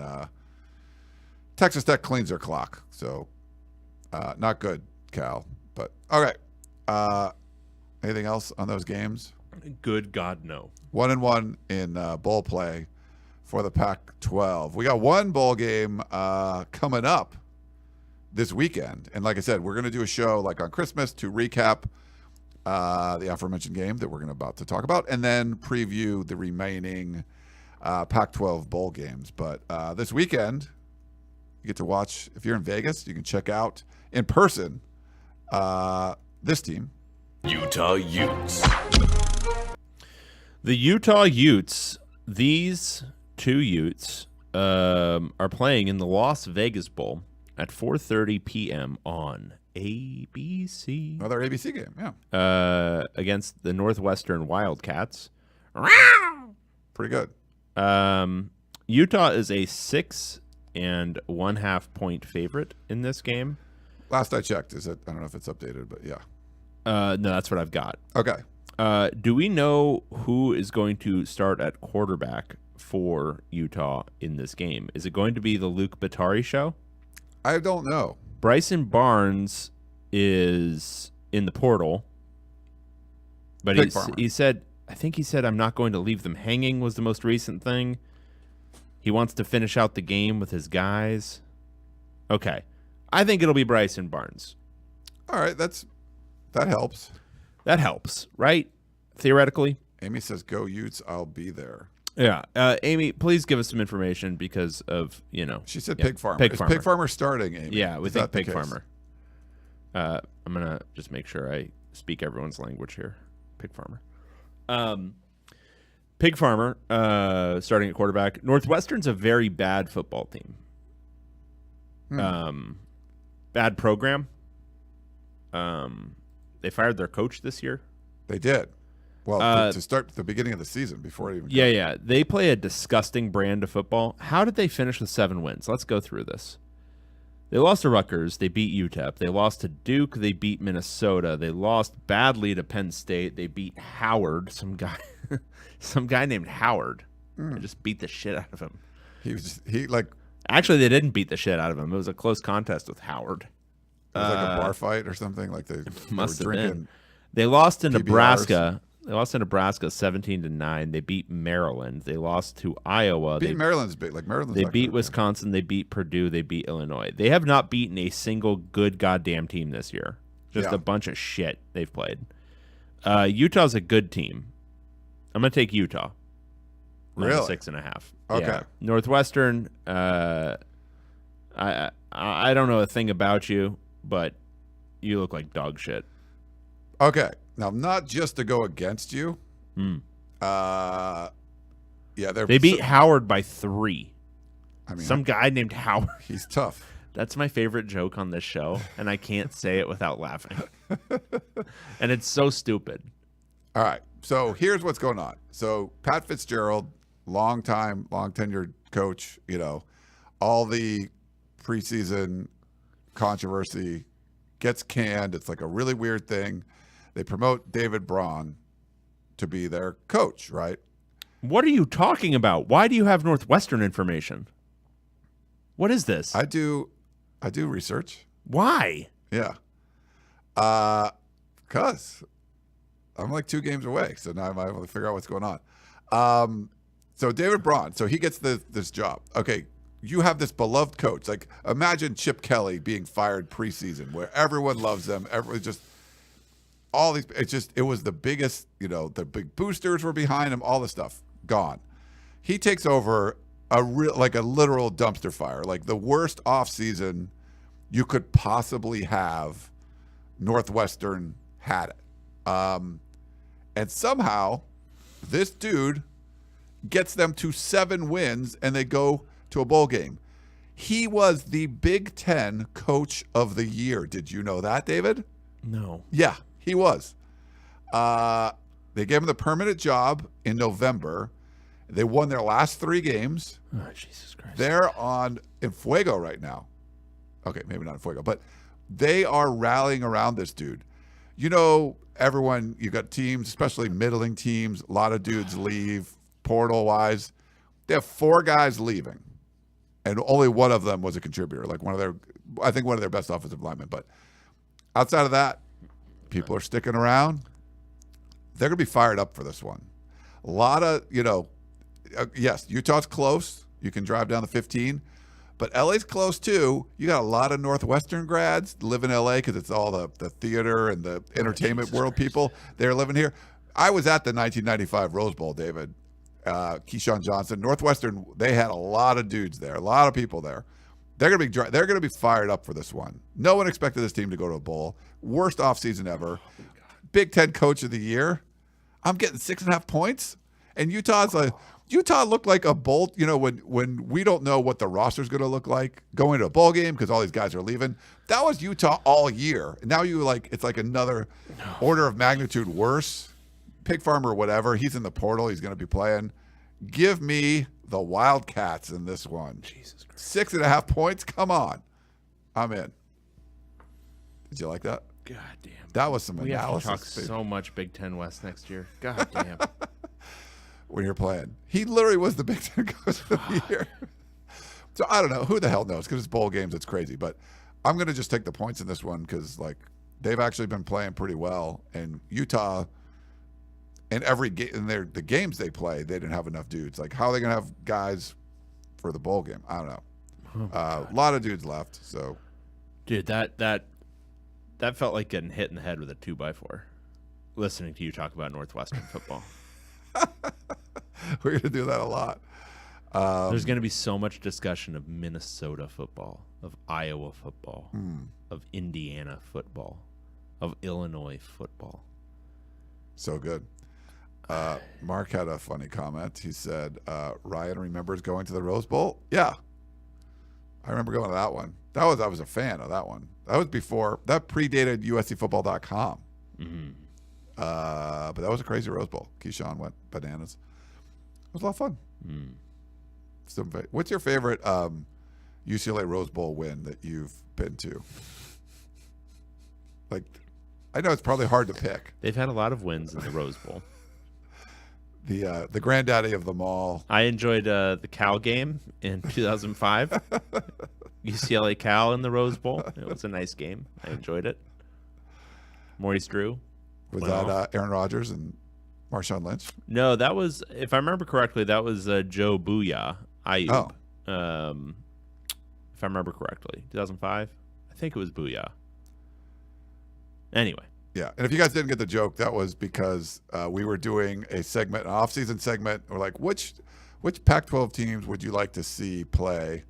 Texas Tech cleans their clock. So not good, Cal. But all right. Anything else on those games? Good God, no. 1-1 in bowl play for the Pac-12. We got one bowl game coming up this weekend. And like I said, we're going to do a show like on Christmas to recap the aforementioned game that we're about to talk about and then preview the remaining Pac-12 bowl games. But this weekend, you get to watch, if you're in Vegas, you can check out in person this team. Utah Utes. The Utah Utes, these 2 Utes are playing in the Las Vegas Bowl at 4:30 p.m. on ABC. Another ABC game, yeah. Against the Northwestern Wildcats. Pretty good. Utah is a 6.5 point favorite in this game. Last I checked, I don't know if it's updated, but yeah. No, that's what I've got. Okay. Do we know who is going to start at quarterback for Utah in this game? Is it going to be the Luke Batari show? I don't know. Bryson Barnes is in the portal, but he said, I think he said, I'm not going to leave them hanging was the most recent thing. He wants to finish out the game with his guys. Okay. I think it'll be Bryson Barnes. All right. That helps. That helps, right? Theoretically. Amy says, go Utes, I'll be there. Yeah. Amy, please give us some information because of, She said yeah, Pig Farmer. Pig Is Farmer. Pig Farmer starting, Amy? Yeah, we Is think that the Pig case? Farmer. I'm going to just make sure I speak everyone's language here. Pig Farmer. Pig Farmer, starting at quarterback. Northwestern's a very bad football team. Bad program. They fired their coach this year. They did. Well, to start the beginning of the season before it even. Yeah. They play a disgusting brand of football. How did they finish with 7 wins? Let's go through this. They lost to Rutgers. They beat UTEP. They lost to Duke. They beat Minnesota. They lost badly to Penn State. They beat Howard, some guy named Howard. They just beat the shit out of him. Actually, they didn't beat the shit out of him. It was a close contest with Howard. It was like a bar fight or something. Like they must were have drinking. been. They lost to PBRs. Nebraska. They lost to Nebraska 17-9. They beat Maryland. They lost to Iowa. Maryland's big. Like Maryland's. They not beat good. Wisconsin. They beat Purdue. They beat Illinois. They have not beaten a single good goddamn team this year. Just a bunch of shit they've played. Utah's a good team. I'm gonna take Utah. Really? 6.5. Okay. Yeah. Northwestern. I don't know a thing about you, but you look like dog shit. Okay. Now, not just to go against you. Yeah, they beat Howard by 3. I mean, some guy named Howard. He's tough. That's my favorite joke on this show, and I can't say it without laughing. And it's so stupid. All right. So here's what's going on. So Pat Fitzgerald, long tenured coach, all the preseason controversy gets canned. It's like a really weird thing. They promote David Braun to be their coach, right? What are you talking about? Why do you have Northwestern information? What is this? I do research. Why? Yeah. Because I'm like 2 games away, so now I'm able to figure out what's going on. So David Braun, so he gets this job. Okay, you have this beloved coach. Like, imagine Chip Kelly being fired preseason, where everyone loves them. Everyone just all these. It was the biggest. The big boosters were behind him. All this stuff gone. He takes over a literal dumpster fire, like the worst offseason you could possibly have. Northwestern had it. And somehow this dude gets them to 7 wins and they go to a bowl game. He was the Big Ten Coach of the Year. Did you know that, David? No. Yeah, he was. They gave him the permanent job in November. They won their last 3 games. Oh, Jesus Christ. They're in Fuego right now. Okay, maybe not in Fuego, but they are rallying around this dude. Everyone, you got teams, especially middling teams, a lot of dudes leave, portal-wise. They have 4 guys leaving, and only one of them was a contributor, like one of their best offensive linemen. But outside of that, people are sticking around. They're going to be fired up for this one. A lot of, yes, Utah's close. You can drive down the 15. But LA's close too. You got a lot of Northwestern grads live in LA because it's all the theater and the entertainment world people. They're living here. I was at the 1995 Rose Bowl, David. Keyshawn Johnson, Northwestern. They had a lot of dudes there, a lot of people there. They're gonna be fired up for this one. No one expected this team to go to a bowl. Worst offseason ever. Big Ten Coach of the Year. I'm getting 6.5 points, and Utah looked like a bolt, when we don't know what the roster's going to look like going to a bowl game because all these guys are leaving. That was Utah all year. Now it's like another order of magnitude worse. Pig Farmer or whatever, he's in the portal. He's going to be playing. Give me the Wildcats in this one. Jesus Christ. 6.5 points? Come on. I'm in. Did you like that? God damn. That was some We have to analysis. talk so much Big Ten West next year. God damn. When you're playing. He literally was the Big Ten Coach of the Year. So I don't know. Who the hell knows? Because it's bowl games. It's crazy. But I'm going to just take the points in this one because, they've actually been playing pretty well. And Utah, in the games they play, they didn't have enough dudes. Like, how are they going to have guys for the bowl game? I don't know. A lot of dudes left. So, dude, that felt like getting hit in the head with a 2x4. Listening to you talk about Northwestern football. We're going to do that a lot. There's going to be so much discussion of Minnesota football, of Iowa football, of Indiana football, of Illinois football. So good. Mark had a funny comment. He said, Ryan remembers going to the Rose Bowl. Yeah. I remember going to that one. I was a fan of that one. That was before, that predated USCFootball.com. Mm-hmm. But that was a crazy Rose Bowl. Keyshawn went bananas. It was a lot of fun. What's your favorite UCLA Rose Bowl win that you've been to? Like, I know it's probably hard to pick. They've had a lot of wins in the Rose Bowl. The granddaddy of them all. I enjoyed the Cal game in 2005. UCLA Cal in the Rose Bowl. It was a nice game. I enjoyed it. Maurice Drew. Was that Aaron Rodgers and Marshawn Lynch? No, that was, if I remember correctly, that was Joe Booyah Ayub. If I remember correctly. 2005? I think it was Booyah. Anyway. Yeah, and if you guys didn't get the joke, that was because we were doing a segment, an off-season segment. We're like, which Pac-12 teams would you like to see play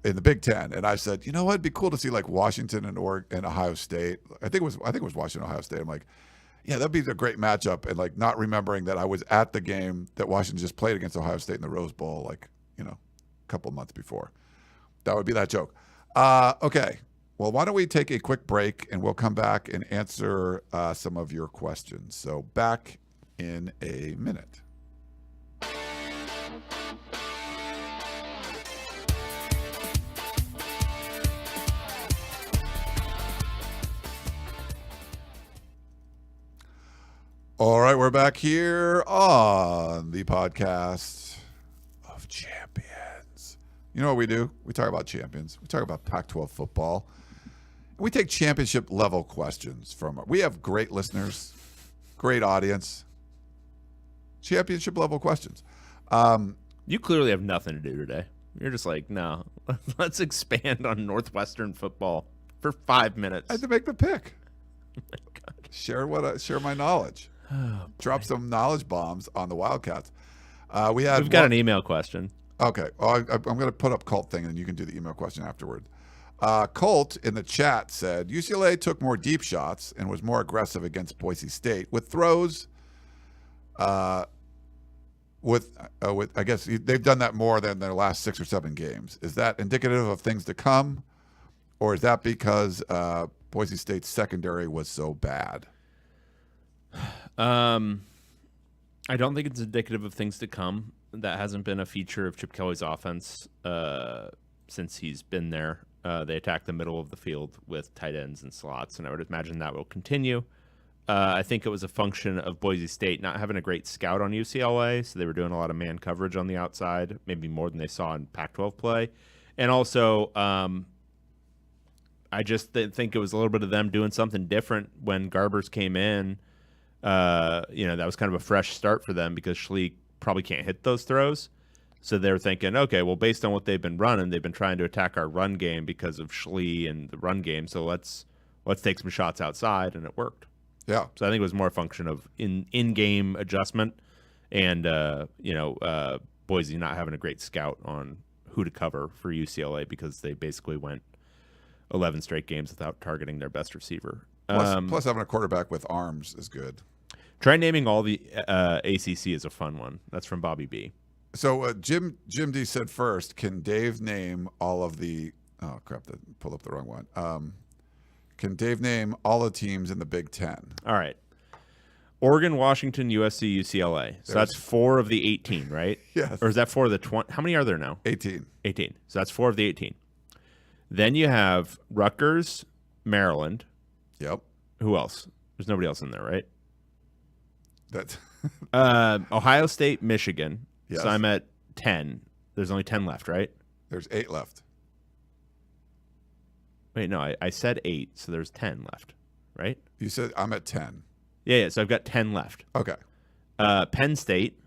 in the Big Ten? And I said, you know what, it'd be cool to see like Washington and Ohio State. I think it was Washington, Ohio State. I'm like, yeah, that'd be a great matchup. And like not remembering that I was at the game that Washington just played against Ohio State in the Rose Bowl, like, you know, a couple months before. That would be that joke. Okay. Well, why don't we take a quick break and we'll come back and answer some of your questions. So back in a minute. All right, we're back here on the podcast of champions. You know what we do? We talk about champions. We talk about Pac-12 football. We take championship level questions from. We have great listeners, great audience. Championship level questions. You clearly have nothing to do today. You're just like, no, let's expand on Northwestern football for 5 minutes. I had to make the pick. Oh my God. Share my knowledge. Drop some knowledge bombs on the Wildcats. We've got an email question. Okay. Well, I'm going to put up Colt thing, and you can do the email question afterward. Colt in the chat said, UCLA took more deep shots and was more aggressive against Boise State with throws. With I guess they've done that more than their last 6 or 7 games. Is that indicative of things to come, or is that because Boise State's secondary was so bad? I don't think it's indicative of things to come. That hasn't been a feature of Chip Kelly's offense since he's been there. They attack the middle of the field with tight ends and slots, and I would imagine that will continue. I think it was a function of Boise State not having a great scout on UCLA, so they were doing a lot of man coverage on the outside, maybe more than they saw in Pac-12 play. And also, I just think it was a little bit of them doing something different when Garbers came in. That was kind of a fresh start for them because Schleek probably can't hit those throws. So they're thinking, okay, well, based on what they've been running, they've been trying to attack our run game because of Schlee and the run game. So let's take some shots outside, and it worked. Yeah. So I think it was more a function of in-game adjustment and, Boise not having a great scout on who to cover for UCLA because they basically went 11 straight games without targeting their best receiver. Plus having a quarterback with arms is good. Try naming all the ACC is a fun one. That's from Bobby B. So Jim D said first, can Dave name all of the – oh, crap, that pulled up the wrong one. Can Dave name all the teams in the Big Ten? All right. Oregon, Washington, USC, UCLA. So that's 4 of the 18, right? Yes. Or is that 4 of the 20? How many are there now? 18. 18. So that's 4 of the 18. Then you have Rutgers, Maryland. Yep. Who else? There's nobody else in there, right? That's Ohio State, Michigan. Yes. So I'm at 10. There's only 10 left, right? There's 8 left. Wait, no, I said 8, so there's 10 left, right? You said I'm at 10. Yeah, so I've got 10 left. Okay. Penn State,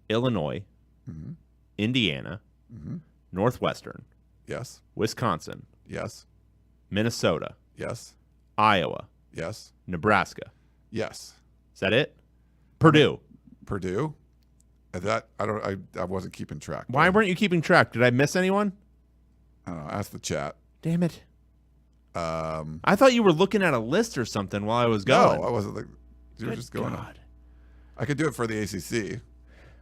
Illinois, Mm-hmm. Indiana, Mm-hmm. Northwestern, Yes. Wisconsin, Yes. Minnesota, Yes. Iowa, Yes. Nebraska. Yes. Is that it? Purdue. Purdue. That I wasn't keeping track. Why weren't you keeping track? Did I miss anyone? I don't know. Ask the chat. Damn it. I thought you were looking at a list or something while I was going. No, I wasn't. You were just going on. I could do it for the ACC.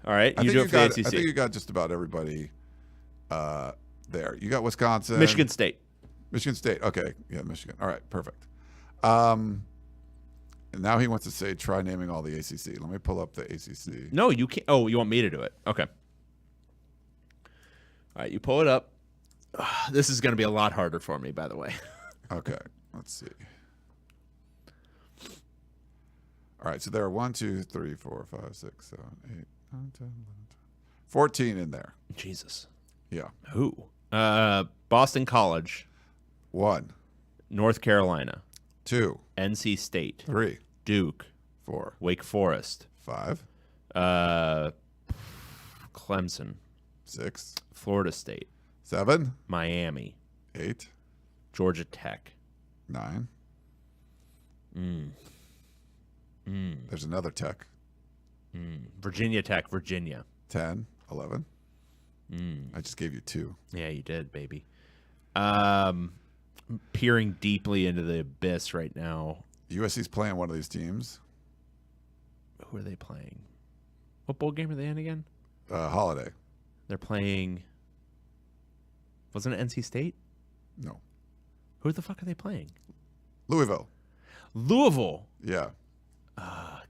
All right, you do it for the ACC. I think you got just about everybody there. You got Wisconsin. Michigan State. Michigan State. Okay. Yeah, Michigan. All right, perfect. And now he wants to say try naming all the ACC. Let me pull up the ACC. No, you can't. Oh, you want me to do it? Okay. All right, you pull it up. This is going to be a lot harder for me, by the way. Okay, let's see. All right, so there are 1, 2, 3, 4, 5, 6, 7, 8, 9, 10, 11, 12, 14 in there. Jesus. Yeah. Who? Boston College. 1. North Carolina. 2. NC State. 3. Duke. 4. Wake Forest. 5. Clemson. 6. Florida State. 7. Miami. 8. Georgia Tech. 9. There's another Tech. Virginia Tech. Virginia. 10. 11. I just gave you 2. Yeah, you did, baby. Peering deeply into the abyss right now. USC's playing one of these teams. Who are they playing? What bowl game are they in again? Holiday. They're playing. Wasn't it NC State? No. Who the fuck are they playing? Louisville. Louisville. Yeah.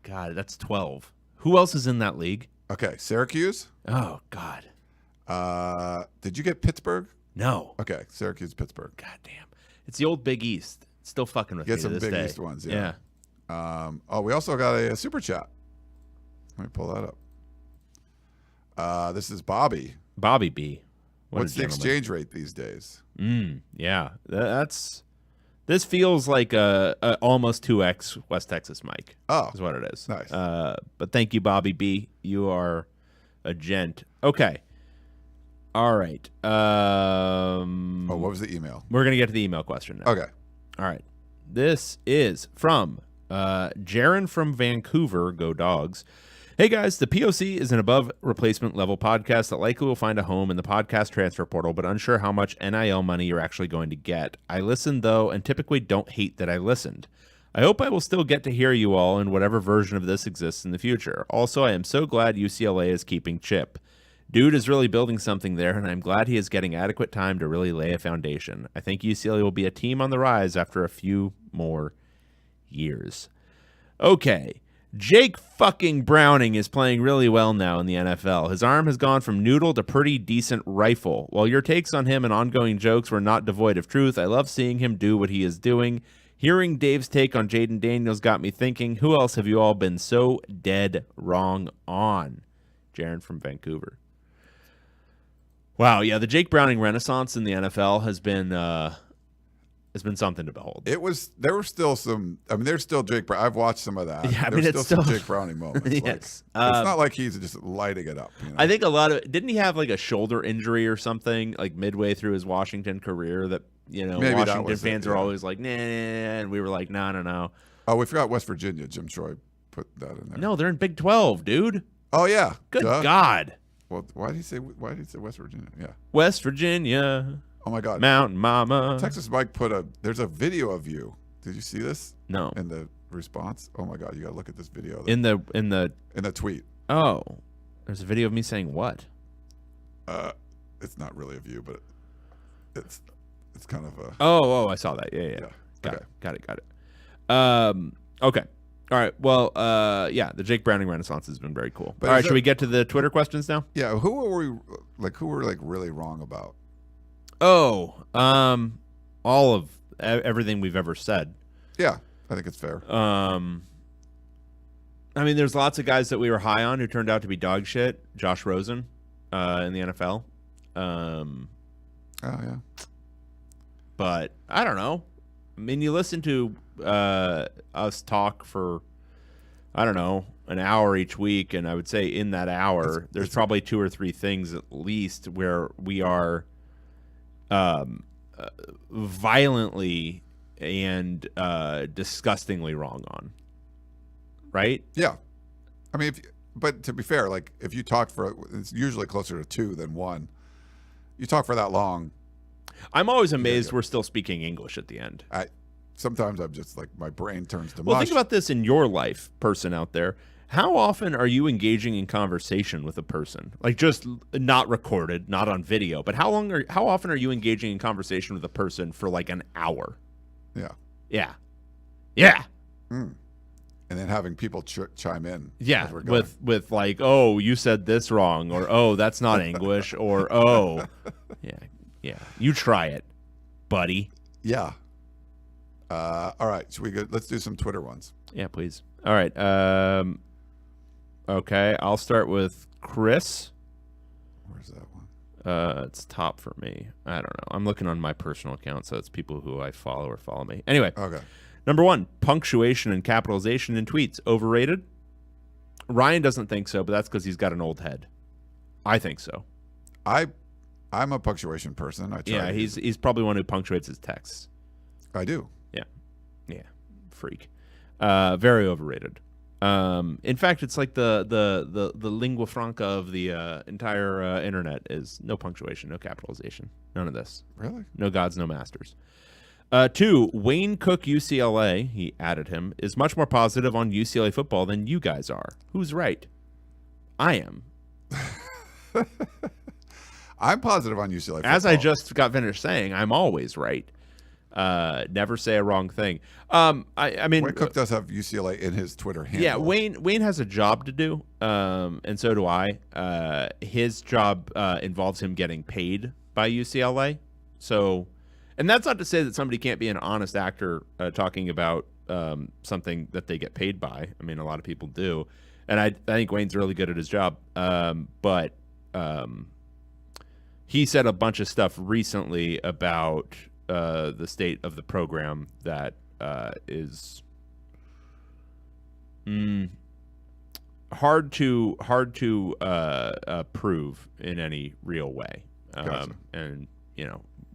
God, that's 12. Who else is in that league? Okay, Syracuse. Oh, God. Did you get Pittsburgh? No. Okay, Syracuse, Pittsburgh. God damn. It's the old Big East. It's still fucking with me Get to some this Big day. East ones, yeah. We also got a super chat. Let me pull that up. This is Bobby. Bobby B. What's the exchange rate these days? Yeah. This feels like a almost 2x West Texas Mike. Oh. Is what it is. Nice. But thank you, Bobby B. You are a gent. Okay. All right. What was the email? We're going to get to the email question now. Okay. All right. This is from Jaron from Vancouver. Go Dogs. Hey guys, the POC is an above replacement level podcast that likely will find a home in the podcast transfer portal, but unsure how much NIL money you're actually going to get. I listened though, and typically don't hate that I listened. I hope I will still get to hear you all in whatever version of this exists in the future. Also, I am so glad UCLA is keeping Chip. Dude is really building something there, and I'm glad he is getting adequate time to really lay a foundation. I think UCLA will be a team on the rise after a few more years. Okay. Jake fucking Browning is playing really well now in the NFL. His arm has gone from noodle to pretty decent rifle. While your takes on him and ongoing jokes were not devoid of truth, I love seeing him do what he is doing. Hearing Dave's take on Jaden Daniels got me thinking, who else have you all been so dead wrong on? Jaron from Vancouver. Wow, yeah, the Jake Browning renaissance in the NFL has been something to behold. There were still some. I mean, there's still Jake. I've watched some of that. Yeah, I there's mean, it's still some still Jake Browning moments. Yes. Like, it's not like he's just lighting it up. You know? I think a lot of didn't he have like a shoulder injury or something like midway through his Washington career that Maybe Washington was fans it, are yeah. always like nah, and we were like no. Oh, we forgot West Virginia. Jim Troy put that in there. No, they're in Big 12, dude. Oh yeah. Good Duh. God. Well, why did he say West Virginia? Yeah. West Virginia. Oh my God. Mountain Mama. Texas Mike there's a video of you. Did you see this? No. In the response? Oh my God, you got to look at this video. In the in the tweet. Oh. There's a video of me saying what? It's not really a view, but it's kind of a Oh, I saw that. Yeah. Got it. Okay. All right. Well, yeah, the Jake Browning renaissance has been very cool. But all right, should we get to the Twitter questions now? Yeah, who were really wrong about? Oh, all of everything we've ever said. Yeah, I think it's fair. I mean, there's lots of guys that we were high on who turned out to be dog shit. Josh Rosen in the NFL. Oh yeah. But I don't know. I mean, you listen to us talk for, I don't know, an hour each week, and I would say in that hour, there's probably 2 or 3 things at least where we are violently and disgustingly wrong on. Right? Yeah. I mean, but to be fair, like if you talk for, it's usually closer to 2 than 1. You talk for that long. I'm always amazed we're still speaking English at the end. Sometimes I'm just like, my brain turns to Well, mush. think about this in your life, person out there. How often are you engaging in conversation with a person? Like just not recorded, not on video, but how often are you engaging in conversation with a person for like an hour? Yeah. Yeah. Yeah. And then having people chime in. Yeah, as we're going. with like, oh, you said this wrong, or oh, that's not English, or oh, yeah. You try it, buddy. Yeah. All right. Should we go? Let's do some Twitter ones. Yeah, please. All right. Okay, I'll start with Chris. Where's that one? It's top for me. I don't know. I'm looking on my personal account, so it's people who I follow or follow me. Anyway. Okay. Number 1, punctuation and capitalization in tweets. Overrated? Ryan doesn't think so, but that's because he's got an old head. I think so. I'm a punctuation person. I try. Yeah, he's probably one who punctuates his texts. I do. Yeah. Freak. Very overrated. In fact, it's like the lingua franca of the entire internet is no punctuation, no capitalization. None of this. Really? No gods, no masters. 2, Wayne Cook, UCLA, he added him, is much more positive on UCLA football than you guys are. Who's right? I am. I'm positive on UCLA football. As I just got finished saying, I'm always right. Never say a wrong thing. I mean, Wayne Cook does have UCLA in his Twitter handle. Yeah, Wayne has a job to do, and so do I. His job involves him getting paid by UCLA. So, and that's not to say that somebody can't be an honest actor talking about something that they get paid by. I mean, a lot of people do, and I think Wayne's really good at his job. But he said a bunch of stuff recently about the state of the program that is hard to prove in any real way. Gotcha. And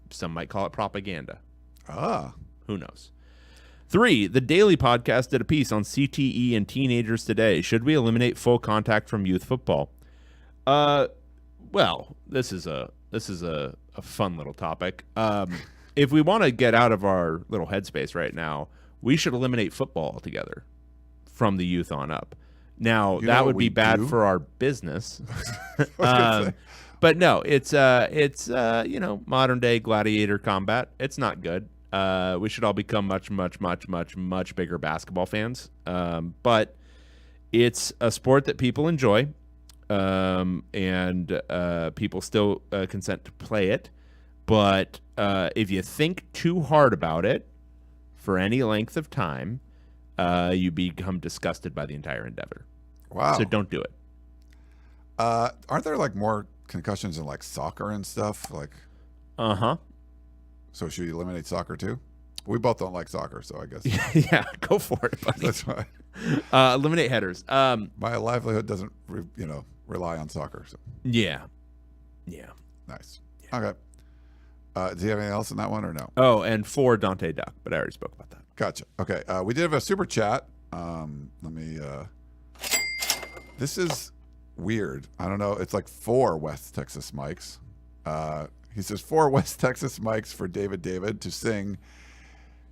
some might call it propaganda. Who knows? 3, the Daily Podcast did a piece on CTE and teenagers today. Should we eliminate full contact from youth football? Well, this is a fun little topic. If we want to get out of our little headspace right now, we should eliminate football altogether from the youth on up. Now, that would be bad for our business. But no, it's modern day gladiator combat. It's not good. We should all become much, much, much, much, much bigger basketball fans. But it's a sport that people enjoy, and people still consent to play it. But if you think too hard about it for any length of time, you become disgusted by the entire endeavor. Wow. So don't do it. Aren't there like more concussions in like soccer and stuff? Like, so should you eliminate soccer too? We both don't like soccer, so I guess. Yeah, go for it, buddy. That's fine. Eliminate headers. My livelihood doesn't, rely on soccer. So. Yeah. Nice. Yeah. Okay. Do you have anything else in that one or no? Oh, and 4, Dante Duck, but I already spoke about that. Gotcha. Okay. We did have a super chat. This is weird. I don't know. It's like 4 West Texas mics. He says 4 West Texas mics for David to sing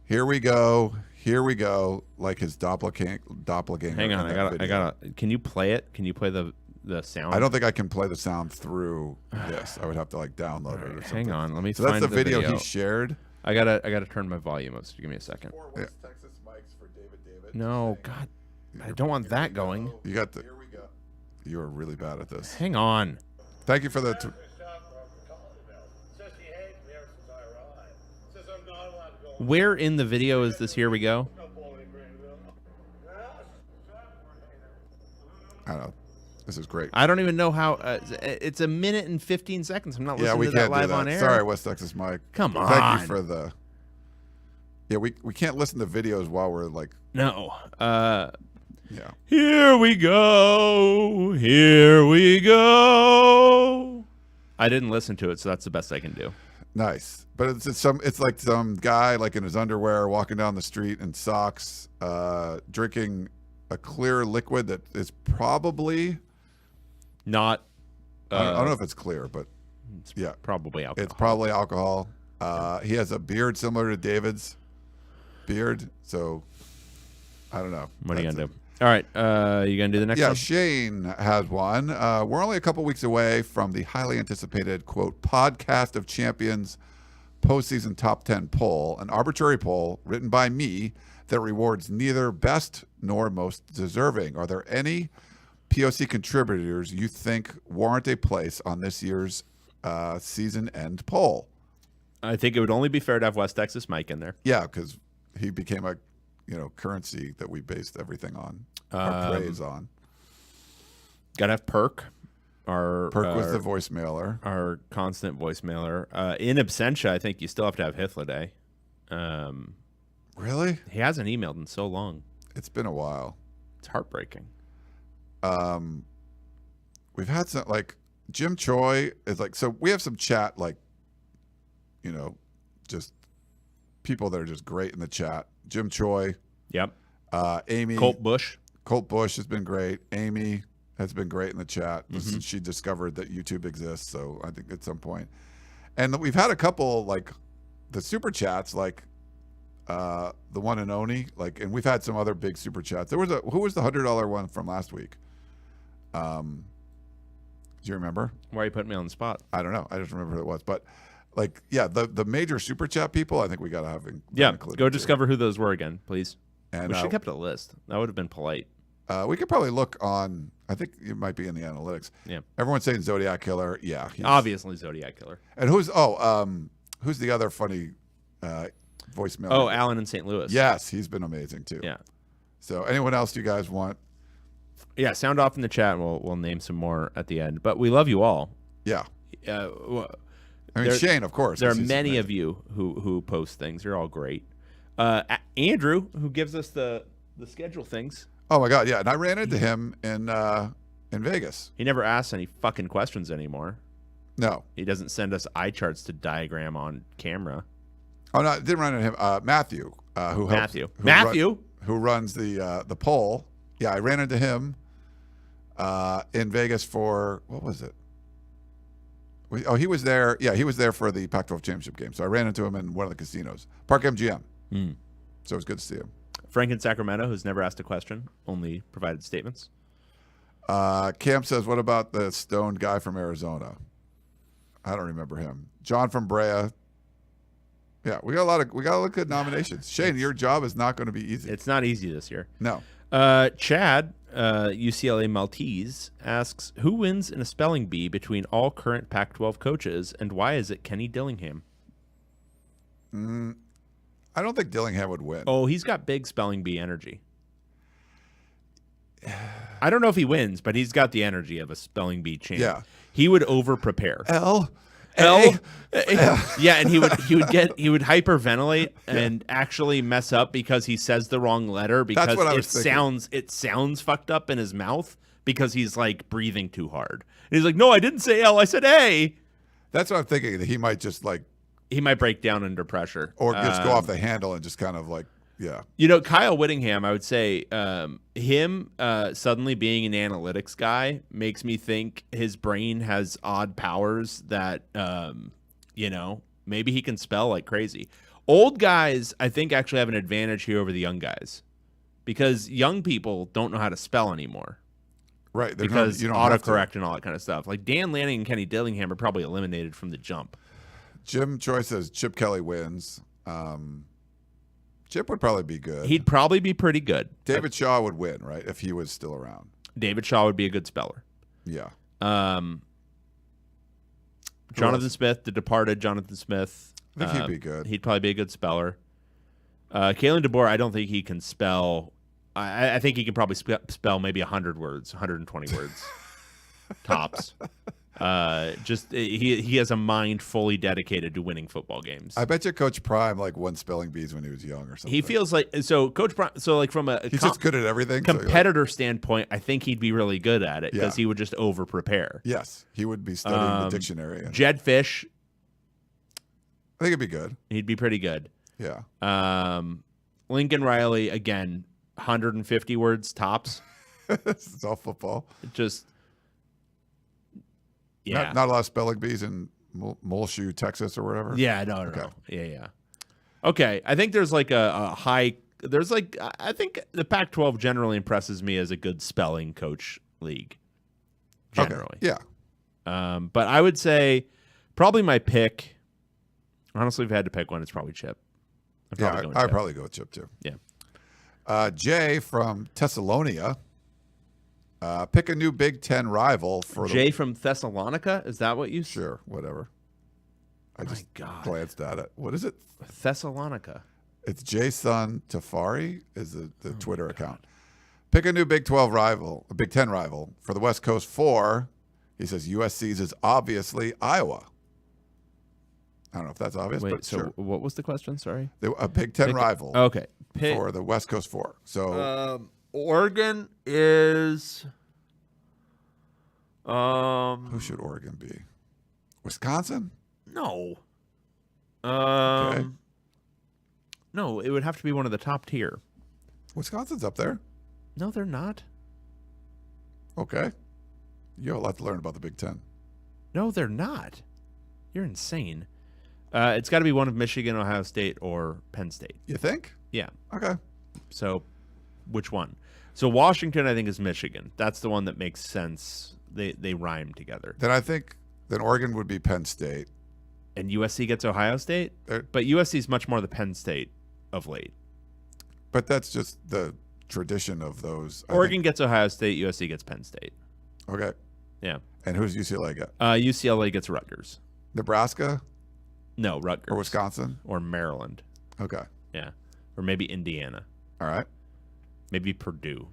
"Here We Go, Here We Go" like his doppelganger. Hang on, I gotta. Can you play it? Can you play the sound? I don't think I can play the sound through this. I would have to like download it or something. Hang on, let me. So find that's the video video he shared. I gotta turn my volume up. So give me a second. 4 West Texas mics for David. No, God, I don't want that going. You got the. Here we go. You are really bad at this. Hang on. Thank you for the. Where in the video is this? Here we go. I don't know. This is great. I don't even know how. It's 1 minute and 15 seconds. I'm not listening we to can't that live do that. on air. Sorry, West Texas Mike. Come on. Thank you for the. Yeah, we can't listen to videos while we're like. No. Yeah. Here we go. Here we go. I didn't listen to it, so that's the best I can do. Nice, but it's like some guy like in his underwear walking down the street in socks, drinking a clear liquid that is probably Not. I don't know if it's clear, but yeah, Probably alcohol. it's probably alcohol. He has a beard similar to David's beard, so I don't know. What are you gonna do? All right, you gonna do the next Yeah, one? Shane has one. We're only a couple weeks away from the highly anticipated, quote, Podcast of Champions postseason top 10 poll, an arbitrary poll written by me that rewards neither best nor most deserving. Are there any POC contributors you think warrant a place on this year's season end poll? I think it would only be fair to have West Texas Mike in there. Yeah, because he became a currency that we based everything on, our praise on. Gotta have Perk. Perk was the voicemailer. Our constant voicemailer. In absentia, I think you still have to have Hithliday. Really? He hasn't emailed in so long. It's been a while. It's heartbreaking. We've had some, like, Jim Choi is like, so we have some chat, like, just people that are just great in the chat. Jim Choi, Yep. Amy. Colt Bush. Colt Bush has been great. Amy has been great in the chat since she discovered that YouTube exists. So I think at some point, and we've had a couple, like the super chats, like the one in Oni, like, and we've had some other big super chats. There was who was the $100 one from last week? Do you remember? Why are you putting me on the spot? I don't know. I just remember who it was, but like, yeah, the major super chat people, I think we got to have included Go too. discover who those were again, please. And We should have kept a list. That would have been polite. we could probably look on. I think it might be in the analytics. Yeah. Everyone's saying Zodiac Killer. Yeah, Obviously, Zodiac Killer. And who's the other funny voicemail? Oh, Alan in St. Louis. Yes, he's been amazing too. Yeah. So anyone else you guys want? Yeah, sound off in the chat, and we'll name some more at the end. But we love you all. Yeah. Uh, I mean, Shane, of course. There are He's many amazing. of you who post things. You're all great. Andrew, who gives us the schedule things. Oh my God, yeah. And I ran into him in Vegas. He never asks any fucking questions anymore. No. He doesn't send us eye charts to diagram on camera. Oh no, I didn't run into him. Matthew, who helps, Matthew. who runs the poll. Yeah, I ran into him in Vegas for, what was it? He was there. Yeah, he was there for the Pac-12 championship game. So I ran into him in one of the casinos, Park MGM. So it was good to see him. Frank in Sacramento, who's never asked a question, only provided statements. Cam says, "What about the stoned guy from Arizona?" I don't remember him. John from Brea. Yeah, we got a lot of good nominations. Shane, your job is not going to be easy. It's not easy this year. No. Chad, UCLA Maltese, asks, who wins in a spelling bee between all current Pac-12 coaches, and why is it Kenny Dillingham? I don't think Dillingham would win. Oh, he's got big spelling bee energy. I don't know if he wins, but he's got the energy of a spelling bee champ. Yeah. He would over-prepare. L. Yeah, and he would hyperventilate and actually mess up because he says the wrong letter because That's what I was thinking. it sounds fucked up in his mouth because he's like breathing too hard. And he's like, "No, I didn't say L. I said A." That's what I'm thinking. That he might just like, He might break down under pressure or just go off the handle and just kind of like, yeah. You know, Kyle Whittingham, I would say him suddenly being an analytics guy makes me think his brain has odd powers that, maybe he can spell like crazy. Old guys, I think, actually have an advantage here over the young guys because young people don't know how to spell anymore. Right. Because you don't have to. autocorrect and all that kind of stuff. Like Dan Lanning and Kenny Dillingham are probably eliminated from the jump. Jim Choi says Chip Kelly wins. Chip would probably be good. He'd probably be pretty good. David Shaw would win, right, if he was still around. David Shaw would be a good speller. Yeah. Jonathan Smith, the departed Jonathan Smith. I think he'd be good. He'd probably be a good speller. Kalen DeBoer, I don't think he can spell. I think he can probably spell maybe 100 words, 120 words, tops. He has a mind fully dedicated to winning football games. I bet you Coach Prime won spelling bees when he was young or something. He feels like Coach Prime. So like from a he's just good at everything. Competitor standpoint, I think he'd be really good at it because he would just over prepare. Yes, he would be studying the dictionary. Jed Fish, I think it'd be good. He'd be pretty good. Yeah. Lincoln Riley, again, 150 words tops. It's all football. It just, yeah. Not a lot of spelling bees in Muleshoe, Texas, or whatever. Yeah, no. Okay. Yeah. Okay, I think there's like a high. There's like I think the Pac-12 generally impresses me as a good spelling coach league. Generally, Okay. Yeah. But I would say probably my pick. Honestly, if I had to pick one, it's probably Chip. I'd probably go with Chip too. Yeah. Jay from Thessalonica. Pick a new Big Ten rival for Jay from Thessalonica. Is that what you? Sure, whatever. I just God. glanced at it. What is it? Thessalonica. It's Jason Tafari is the Twitter account. Pick a new Big 12 rival, a Big 10 rival for the West Coast 4. He says USC's is obviously Iowa. I don't know if that's obvious, Wait, but so sure. what was the question? Sorry. A Big 10 rival Okay. for the West Coast 4. So Oregon is. who should Oregon be? Wisconsin? No. Okay. No, it would have to be one of the top tier. Wisconsin's up there. No, they're not. Okay. You have a lot to learn about the Big 10. No, they're not. You're insane. It's got to be one of Michigan, Ohio State, or Penn State. You think? Yeah. Okay. So, which one? So Washington, I think, is Michigan. That's the one that makes sense. They rhyme together. Then I think Oregon would be Penn State. And USC gets Ohio State, They're- but USC is much more the Penn State of late. But that's just the tradition of those. I Oregon gets Ohio State, USC gets Penn State. think. Okay. Yeah. And who's UCLA get? UCLA gets Rutgers. Nebraska No, Rutgers. or Wisconsin? Or Maryland. Okay. Yeah. Or maybe Indiana. All right. Maybe Purdue.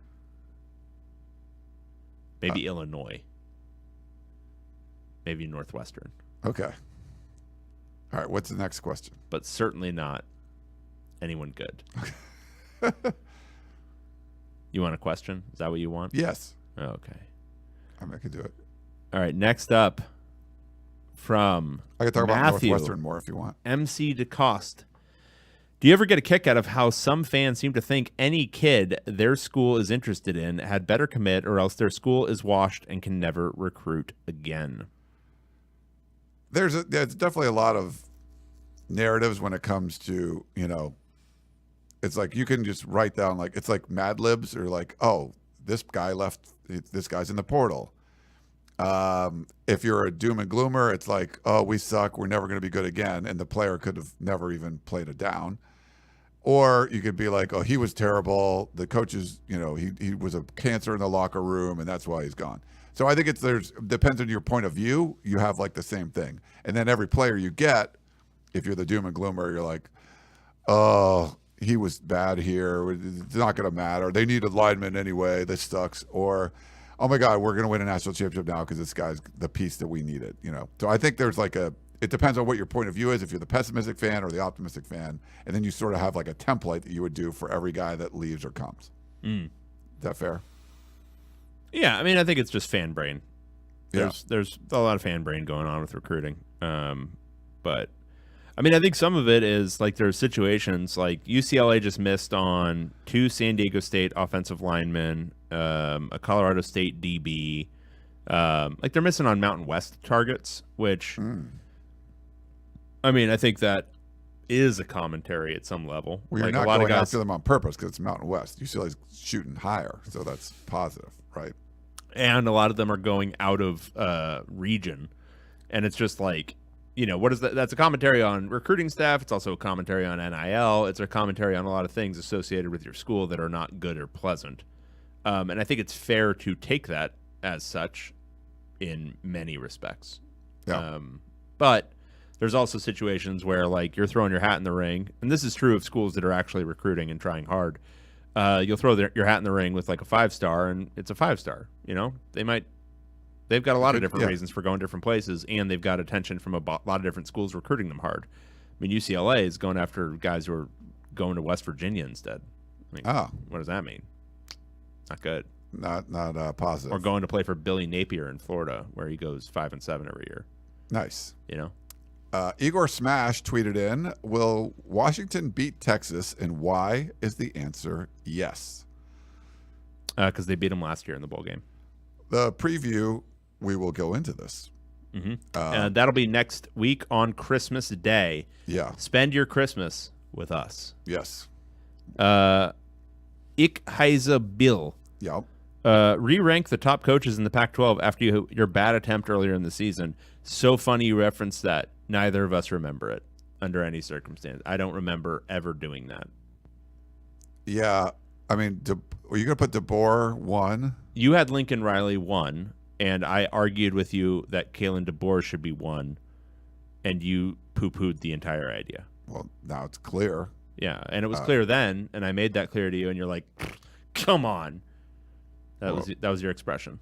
Maybe Illinois. Maybe Northwestern. Okay. All right. What's the next question? But certainly not anyone good. You want a question? Is that what you want? Yes. Okay. I can do it. All right. Next up from I can talk about Matthew, Northwestern more if you want. MC DeCoste. Do you ever get a kick out of how some fans seem to think any kid their school is interested in had better commit, or else their school is washed and can never recruit again? There's definitely a lot of narratives when it comes to, it's like you can just write down, like, it's like Mad Libs or like, oh, this guy left, this guy's in the portal. If you're a doom and gloomer, it's like, oh, we suck, we're never going to be good again, and the player could have never even played it down. Or you could be like, oh, he was terrible, the coaches, he was a cancer in the locker room, and that's why he's gone. So I think depends on your point of view. You have like the same thing, and then every player you get, if you're the doom and gloomer, you're like, oh, he was bad here, it's not going to matter, they need a lineman anyway, this sucks. Or, oh my God, we're going to win a national championship now because this guy's the piece that we needed, So I think there's it depends on what your point of view is, if you're the pessimistic fan or the optimistic fan, and then you sort of have like a template that you would do for every guy that leaves or comes. Is that fair? Yeah, I mean, I think it's just fan brain. Yeah. There's a lot of fan brain going on with recruiting. But I mean, I think some of it is like there's situations like UCLA just missed on 2 San Diego State offensive linemen, a Colorado State DB. Like they're missing on Mountain West targets, which I mean, I think that is a commentary at some level. Well, you're like not a lot going of guys after them on purpose because it's Mountain West. UCLA's shooting higher, so that's positive, right? and a lot of them are going out of region, and it's just like, what is that? That's a commentary on recruiting staff. It's also a commentary on NIL. It's a commentary on a lot of things associated with your school that are not good or pleasant. And I think it's fair to take that as such in many respects. Yeah. But there's also situations where, like, you're throwing your hat in the ring, and this is true of schools that are actually recruiting and trying hard. You'll throw your hat in the ring with like a 5-star, and it's a 5-star. They've got a lot of different reasons for going different places, and they've got attention from a lot of different schools recruiting them hard. I mean, UCLA is going after guys who are going to West Virginia instead. What does that mean? Not good. Not positive. Or going to play for Billy Napier in Florida, where he goes 5-7 every year. Nice. Igor Smash tweeted in, will Washington beat Texas, and why is the answer yes? because they beat them last year in the bowl game. The preview, we will go into this. That'll be next week on Christmas Day. Yeah. Spend your Christmas with us. Yes. Ich heiße Bill. Yep. Re-rank the top coaches in the Pac-12 after your bad attempt earlier in the season. So funny you referenced that. Neither of us remember it under any circumstance. I don't remember ever doing that. Yeah. I mean, were you going to put DeBoer 1? You had Lincoln Riley 1, and I argued with you that Kalen DeBoer should be 1, and you poo-pooed the entire idea. Well, now it's clear. Yeah, and it was clear then, and I made that clear to you, and you're like, come on. That was your expression.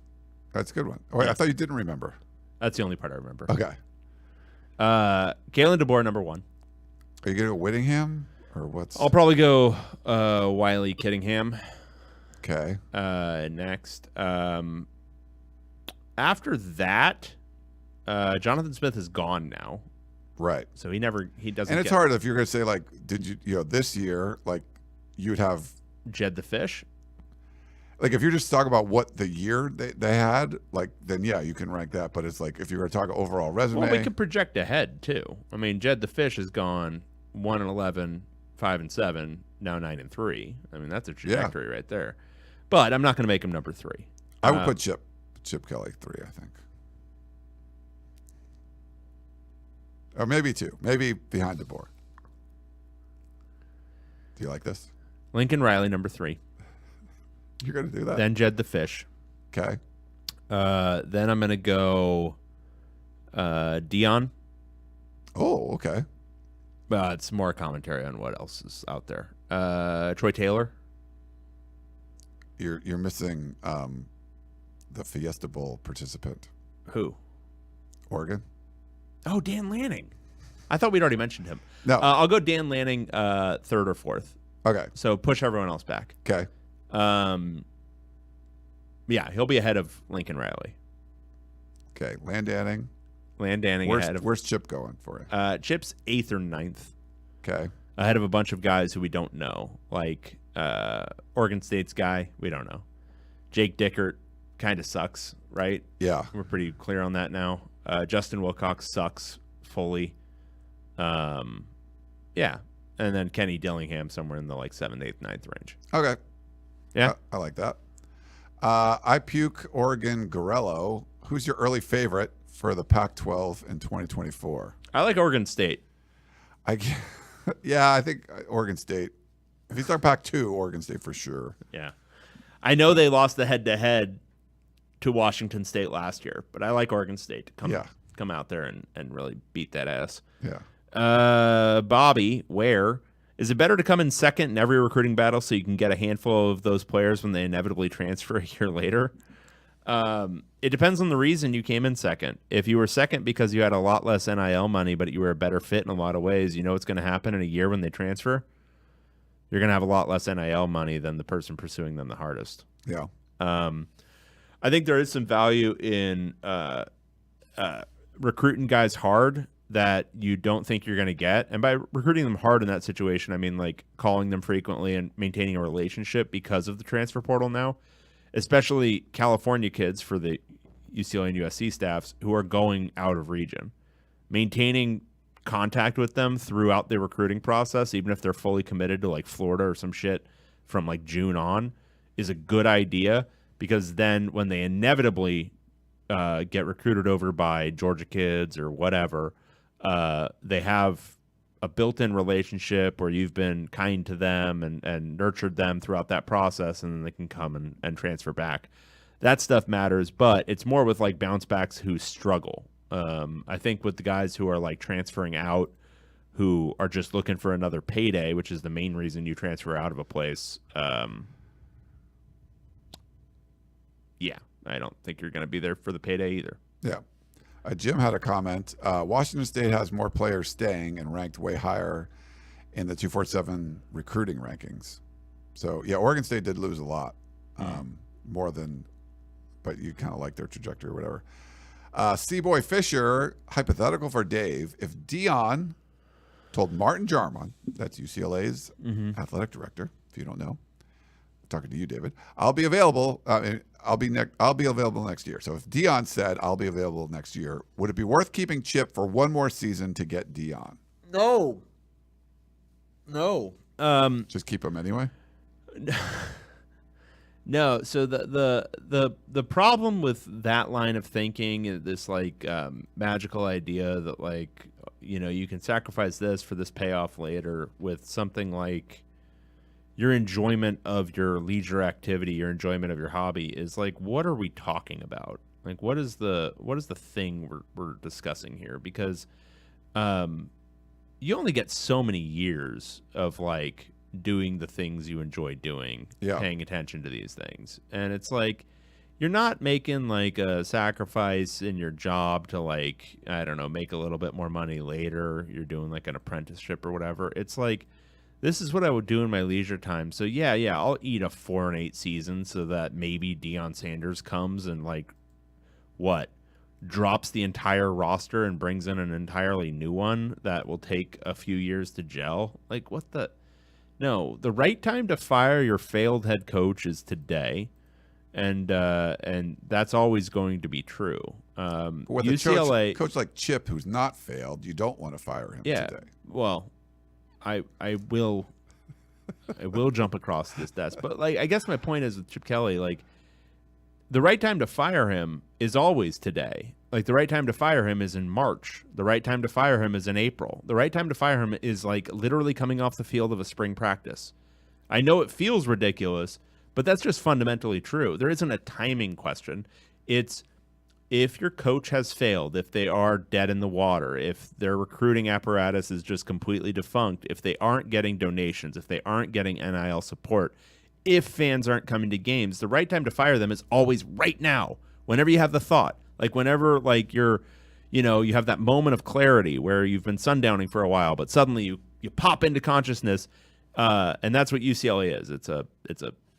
That's a good one. Oh, wait, I thought you didn't remember. That's the only part I remember. Okay. Kalen DeBoer, number 1. Are you going to go Whittingham? Or what's... I'll probably go Wiley Kittingham. Okay. Next. After that, Jonathan Smith is gone now. Right. So he doesn't. And it's hard if you're going to say, like, did you, this year, like, you'd have... Jed the Fish? Like, if you're just talking about what the year they had, like, then, yeah, you can rank that. But it's like, if you were talking overall resume... Well, we could project ahead, too. I mean, Jed the Fish is gone 1-11, 5-7, now 9-3. I mean, that's a trajectory right there. But I'm not going to make him number 3. I would put Chip Kelly 3, I think. Or maybe 2. Maybe behind DeBoer. Do you like this? Lincoln Riley, number 3. You're going to do that? Then Jed the Fish. Okay. Then I'm going to go Dion. Oh, okay. It's more commentary on what else is out there. Troy Taylor. You're missing the Fiesta Bowl participant. Who? Oregon. Oh, Dan Lanning. I thought we'd already mentioned him. No. I'll go Dan Lanning 3rd or 4th. Okay. So push everyone else back. Okay. Yeah, he'll be ahead of Lincoln Riley. Okay. Landanning ahead of... Where's Chip going for it? Chip's 8th or 9th. Okay. Ahead of a bunch of guys who we don't know. Like Oregon State's guy, we don't know. Jake Dickert kind of sucks, right? Yeah. We're pretty clear on that now. Justin Wilcox sucks fully. Yeah. And then Kenny Dillingham somewhere in the like 7th, 8th, 9th range. Okay. Yeah. I like that. I puke Oregon Gorello. Who's your early favorite for the Pac-12 in 2024? I like Oregon State. Yeah, I think Oregon State. If he's talking Pac-2, Oregon State for sure. Yeah. I know they lost the head-to-head to Washington State last year, but I like Oregon State to come out there and really beat that ass. Yeah. Bobby, where is it better to come in second in every recruiting battle so you can get a handful of those players when they inevitably transfer a year later? It depends on the reason you came in second. If you were second because you had a lot less NIL money, but you were a better fit in a lot of ways, you know what's going to happen in a year when they transfer? You're going to have a lot less NIL money than the person pursuing them the hardest. Yeah. I think there is some value in recruiting guys hard that you don't think you're going to get. And by recruiting them hard in that situation, I mean like calling them frequently and maintaining a relationship because of the transfer portal now, especially California kids for the UCLA and USC staffs who are going out of region. Maintaining contact with them throughout the recruiting process, even if they're fully committed to like Florida or some shit from like June on, is a good idea, because then when they inevitably get recruited over by Georgia kids or whatever, they have a built-in relationship where you've been kind to them and nurtured them throughout that process, and then they can come and transfer back. That stuff matters, but it's more with like bounce backs who struggle. I think with the guys who are like transferring out, who are just looking for another payday, which is the main reason you transfer out of a place. Yeah, I don't think you're going to be there for the payday either. Yeah. Jim had a comment. Washington State has more players staying and ranked way higher in the 247 recruiting rankings. So, yeah, Oregon State did lose a lot, more than, but you kind of like their trajectory or whatever. C-Boy Fisher, hypothetical for Dave. If Dion told Martin Jarmon, that's UCLA's athletic director, if you don't know, talking to you, David, I'll be available. I'll be available next year. So if Deion said I'll be available next year, would it be worth keeping Chip for one more season to get Deion? No. Just keep him anyway. No, so the problem with that line of thinking is this like magical idea that like you can sacrifice this for this payoff later with something like your enjoyment of your leisure activity, your enjoyment of your hobby is like, what are we talking about? Like, what is the thing we're discussing here? Because you only get so many years of like doing the things you enjoy doing, paying attention to these things. And it's like, you're not making like a sacrifice in your job to like, I don't know, make a little bit more money later. You're doing like an apprenticeship or whatever. It's like, this is what I would do in my leisure time. So yeah, I'll eat a 4-8 season so that maybe Deion Sanders comes and like drops the entire roster and brings in an entirely new one that will take a few years to gel. Like what the... No, the right time to fire your failed head coach is today, and that's always going to be true. With UCLA coach like Chip, who's not failed, you don't want to fire him today. Well, I will jump across this desk, but like I guess my point is with Chip Kelly, like the right time to fire him is always today. Like the right time to fire him is in March. The right time to fire him is in April. The right time to fire him is like literally coming off the field of a spring practice. I know it feels ridiculous, but that's just fundamentally true. There isn't a timing question. It's if your coach has failed, if they are dead in the water, if their recruiting apparatus is just completely defunct, if they aren't getting donations, if they aren't getting NIL support, if fans aren't coming to games, the right time to fire them is always right now, whenever you have the thought. Like whenever like you have that moment of clarity where you've been sundowning for a while, but suddenly you pop into consciousness, and that's what UCLA is. It's a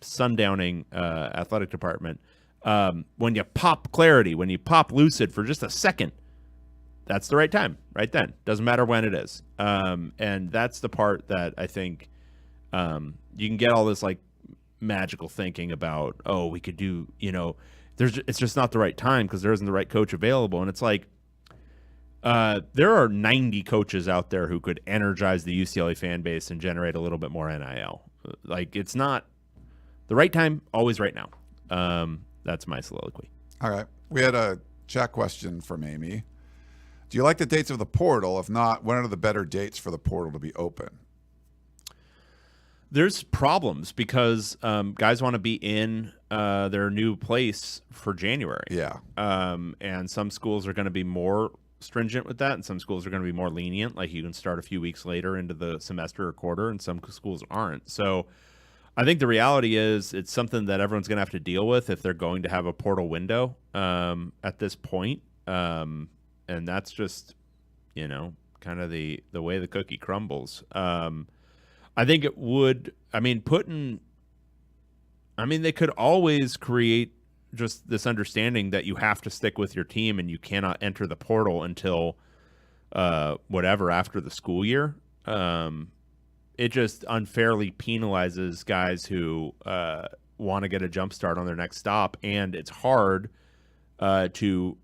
sundowning athletic department. When you pop clarity, when you pop lucid for just a second, that's the right time, right then. Doesn't matter when it is. And that's the part that I think you can get all this like magical thinking about, we could do, it's just not the right time because there isn't the right coach available. And it's like, there are 90 coaches out there who could energize the UCLA fan base and generate a little bit more NIL. Like it's not the right time, always right now. That's my soliloquy. All right. We had a chat question from Amy. Do you like the dates of the portal? If not, when are the better dates for the portal to be open? There's problems because guys want to be in their new place for January. Yeah. And some schools are going to be more stringent with that, and some schools are going to be more lenient. Like you can start a few weeks later into the semester or quarter, and some schools aren't. So I think the reality is it's something that everyone's going to have to deal with if they're going to have a portal window at this point. And that's just, kind of the way the cookie crumbles. I think it would, they could always create just this understanding that you have to stick with your team and you cannot enter the portal until after the school year. It just unfairly penalizes guys who want to get a jump start on their next stop, and it's harder to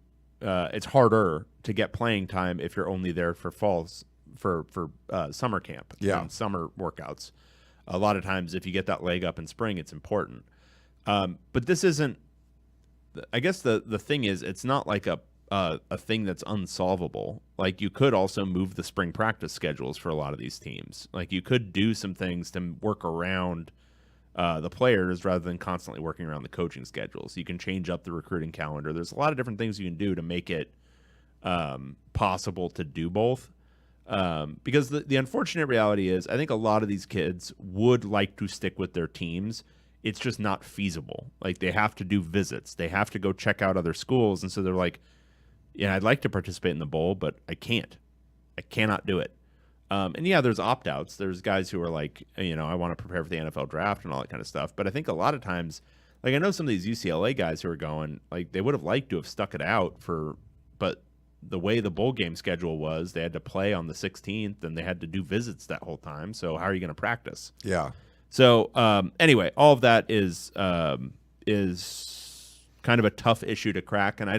get playing time if you're only there for summer camp and summer workouts. A lot of times, if you get that leg up in spring, it's important. But this isn't. I guess the thing is, it's not like a thing that's unsolvable. Like you could also move the spring practice schedules for a lot of these teams. Like you could do some things to work around the players rather than constantly working around the coaching schedules. You can change up the recruiting calendar. There's a lot of different things you can do to make it possible to do both. Because the unfortunate reality is I think a lot of these kids would like to stick with their teams. It's just not feasible. Like they have to do visits. They have to go check out other schools. And so they're like, I'd like to participate in the bowl, but I can't. I cannot do it. And there's opt-outs. There's guys who are like, I want to prepare for the NFL draft and all that kind of stuff. But I think a lot of times, like I know some of these UCLA guys who are going, like they would have liked to have stuck it out but the way the bowl game schedule was, they had to play on the 16th and they had to do visits that whole time. So how are you going to practice? Yeah. So anyway, all of that is kind of a tough issue to crack, and I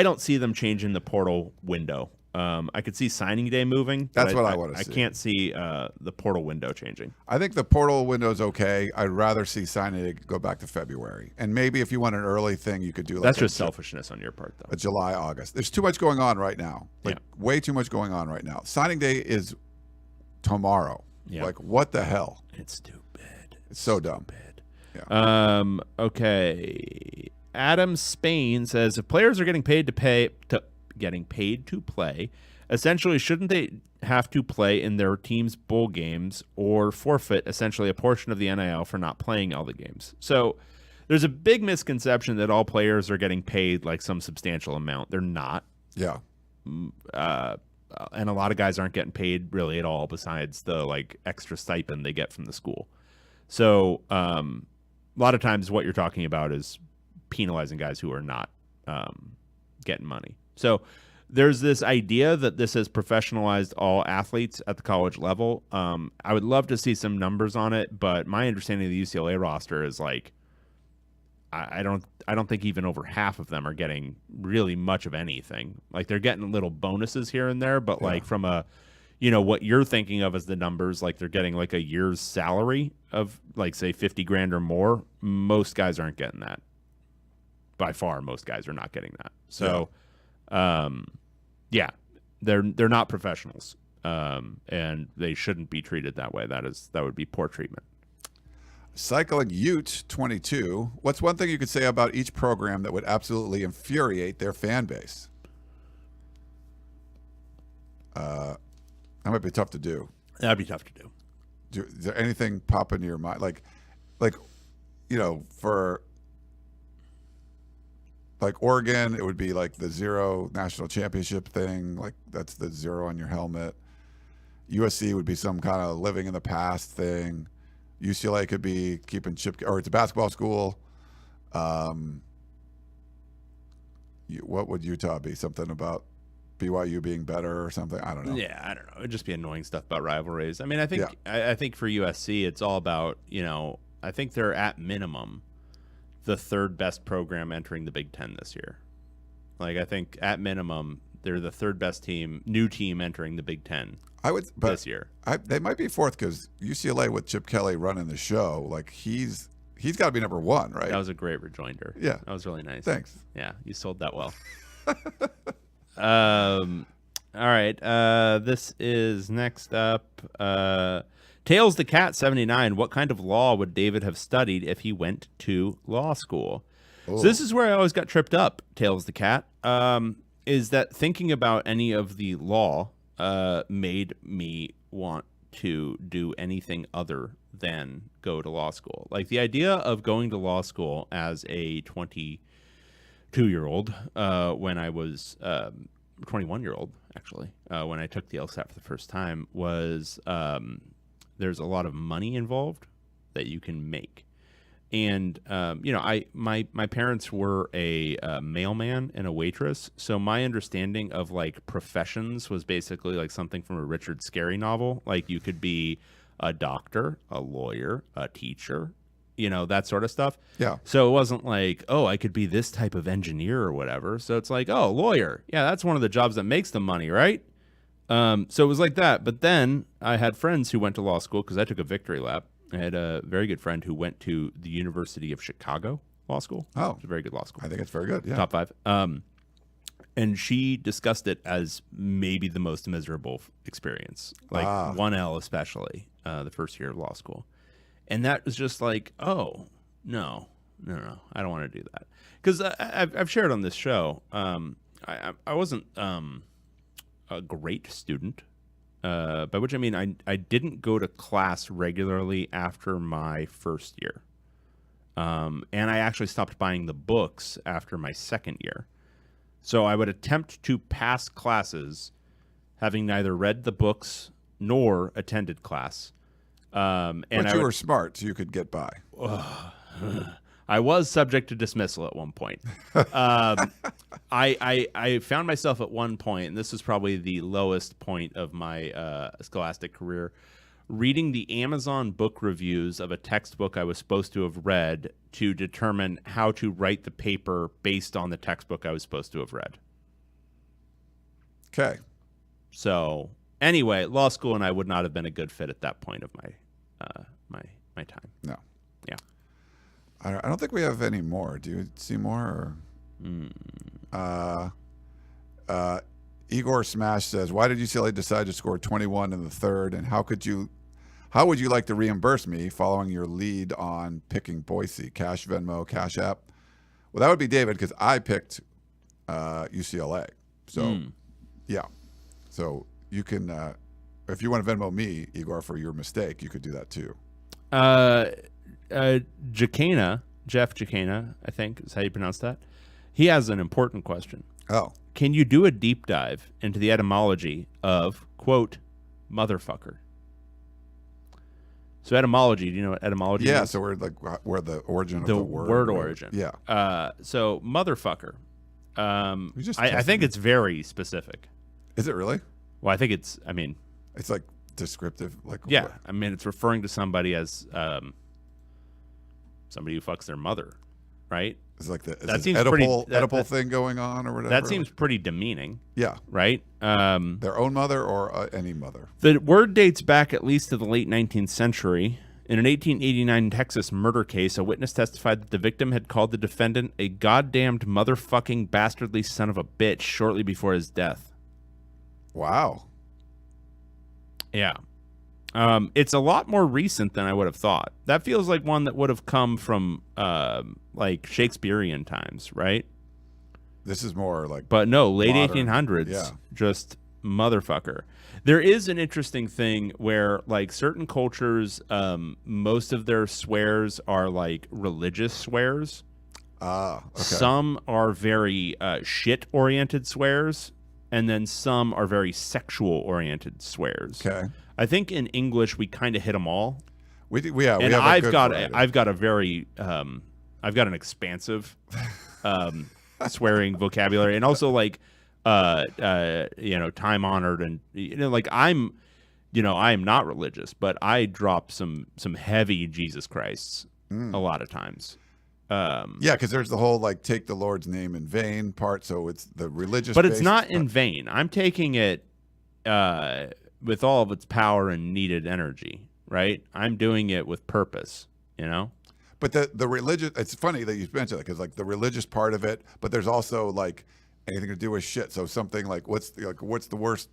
don't see them changing the portal window. I could see signing day moving. That's what I want to see. I can't see the portal window changing. I think the portal window's okay. I'd rather see signing day go back to February. And maybe if you want an early thing, you could do like That's just selfishness on your part, though. a July, August. There's too much going on right now. Way too much going on right now. Signing day is tomorrow. Yeah. Like, what the hell? It's stupid. It's so dumb. Yeah. Okay. Adam Spain says if players are getting paid to play, essentially shouldn't they have to play in their team's bowl games or forfeit essentially a portion of the NIL for not playing all the games? So there's a big misconception that all players are getting paid like some substantial amount. They're not. Yeah. And a lot of guys aren't getting paid really at all besides the like extra stipend they get from the school. So a lot of times what you're talking about is penalizing guys who are not getting money. So there's this idea that this has professionalized all athletes at the college level. I would love to see some numbers on it, but my understanding of the UCLA roster is like I don't think even over half of them are getting really much of anything. Like they're getting little bonuses here and there, but like from a what you're thinking of as the numbers, like they're getting like a year's salary of like say 50 grand or more. Most guys aren't getting that. By far, most guys are not getting that. So, they're not professionals, and they shouldn't be treated that way. That would be poor treatment. Cycling Ute 22. What's one thing you could say about each program that would absolutely infuriate their fan base? That might be tough to do. That'd be tough to do. Is there anything pop into your mind? Like for like Oregon, it would be like the 0 national championship thing. Like that's the 0 on your helmet. USC would be some kind of living in the past thing. UCLA could be keeping chip, or it's a basketball school. What would Utah be? Something about BYU being better or something? I don't know. Yeah, I don't know. It'd just be annoying stuff about rivalries. I mean, I think I think for USC, it's all about I think they're at minimum the third best program entering the Big Ten this year. Like I think at minimum they're the third best new team entering the Big Ten. This year. They might be fourth because UCLA with Chip Kelly running the show, like he's got to be number 1, right? That was a great rejoinder. Yeah, that was really nice. Thanks. Yeah, you sold that well. All right. This is next up. Tails the Cat 79. What kind of law would David have studied if he went to law school? Ooh. So this is where I always got tripped up. Tails the Cat. Is that thinking about any of the law made me want to do anything other than go to law school. Like the idea of going to law school as a 22-year-old when I was 21-year-old, actually, when I took the LSAT for the first time was there's a lot of money involved that you can make. And, my parents were a mailman and a waitress. So my understanding of like professions was basically like something from a Richard Scarry novel. Like you could be a doctor, a lawyer, a teacher, that sort of stuff. Yeah. So it wasn't like, oh, I could be this type of engineer or whatever. So it's like, oh, lawyer. Yeah, that's one of the jobs that makes the money, right? So it was like that. But then I had friends who went to law school because I took a victory lap. I had a very good friend who went to the University of Chicago Law School. Oh. It's a very good law school. I think it's very good, yeah. Top 5. And she discussed it as maybe the most miserable experience. Like 1L especially, the first year of law school. And that was just like, oh, no, I don't want to do that. Because I've shared on this show, I wasn't a great student. By which I mean I didn't go to class regularly after my first year. And I actually stopped buying the books after my second year. So I would attempt to pass classes having neither read the books nor attended class. But you were smart, so you could get by. I was subject to dismissal at one point. I found myself at one point, and this was probably the lowest point of my scholastic career, reading the Amazon book reviews of a textbook I was supposed to have read to determine how to write the paper based on the textbook I was supposed to have read. Okay. So anyway, law school and I would not have been a good fit at that point of my time. No. Yeah. I don't think we have any more. Do you see more? Or? Igor Smash says, why did UCLA decide to score 21 in the third? And how would you like to reimburse me following your lead on picking Boise? Cash, Venmo, Cash App? Well, that would be David because I picked UCLA. So, yeah. So you can, if you want to Venmo me, Igor, for your mistake, you could do that too. Jeff Jacana, I think is how you pronounce that. He has an important question. Oh. Can you do a deep dive into the etymology of, quote, motherfucker? So etymology, do you know what etymology is? Yeah, so we're like where the origin of the word. Word origin. Yeah. So motherfucker. I think it's very specific. Is it really? Well, I think it's like descriptive. Like yeah. what? I mean, it's referring to somebody as somebody who fucks their mother, right? It's like the Oedipal thing going on or whatever. That seems pretty demeaning. Yeah. Right? Their own mother or any mother. The word dates back at least to the late 19th century. In an 1889 Texas murder case, a witness testified that the victim had called the defendant a goddamned motherfucking bastardly son of a bitch shortly before his death. Wow. Yeah. It's a lot more recent than I would have thought. That feels like one that would have come from like Shakespearean times, right? This is more like, but no, late modern. 1800s, Yeah. just motherfucker. There is an interesting thing where like certain cultures, most of their swears are like religious swears. Okay. Some are very shit-oriented swears, and then some are very sexual-oriented swears. Okay. I think in English we kind of hit them all. We have and a good variety. I've got a very I've got an expansive swearing vocabulary, and also like time honored, and like I am not religious, but I drop some heavy Jesus Christs a lot of times. Yeah, because there's the whole like take the Lord's name in vain part, so it's the religious. But it's not in vain. I'm taking it with all of its power and needed energy, right? I'm doing it with purpose, But the religious, it's funny that you mentioned that because like the religious part of it, but there's also like anything to do with shit. So something like what's the worst,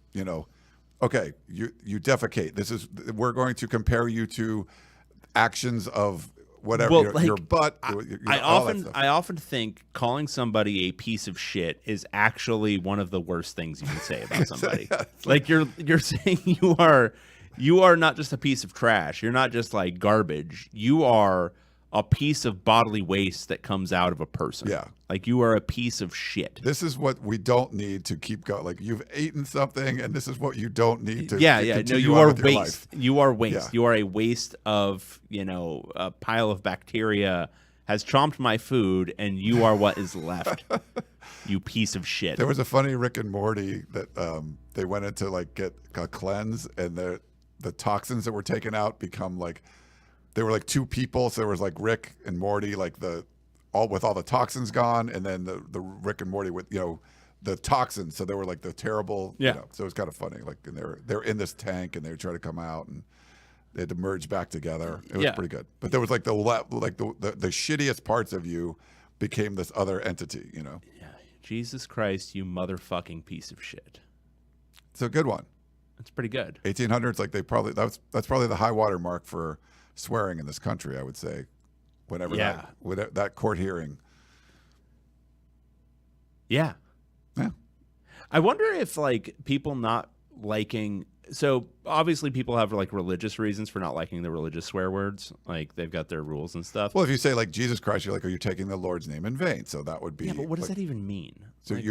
okay, you defecate. We're going to compare you to actions of whatever, your butt. I often think calling somebody a piece of shit is actually one of the worst things you can say about somebody. Like you're saying you are not just a piece of trash. You're not just like garbage. You are a piece of bodily waste that comes out of a person. Yeah. Like you are a piece of shit. This is what we don't need to keep going. Like you've eaten something, and this is what you don't need to. Yeah. No, you are waste. Life. You are waste. Yeah. You are a waste of a pile of bacteria has chomped my food, and you are what is left. You piece of shit. There was a funny Rick and Morty that they went in to like get a cleanse, and the toxins that were taken out become like. They were like two people, so there was like Rick and Morty, like all the toxins gone, and then the Rick and Morty with the toxins. So they were like the terrible. Yeah. So it was kind of funny. Like, and they're in this tank, and they were trying to come out, and they had to merge back together. It was pretty good. But there was like the shittiest parts of you became this other entity. Yeah. Jesus Christ, you motherfucking piece of shit. It's a good one. It's pretty good. 1800s, like that's probably the high water mark for swearing in this country, I would say, whenever that court hearing. Yeah. Yeah. I wonder if like people not liking, so obviously people have like religious reasons for not liking the religious swear words. Like they've got their rules and stuff. Well, if you say like Jesus Christ, you're like, are you taking the Lord's name in vain? So that would be. Yeah, but what does that even mean? So like,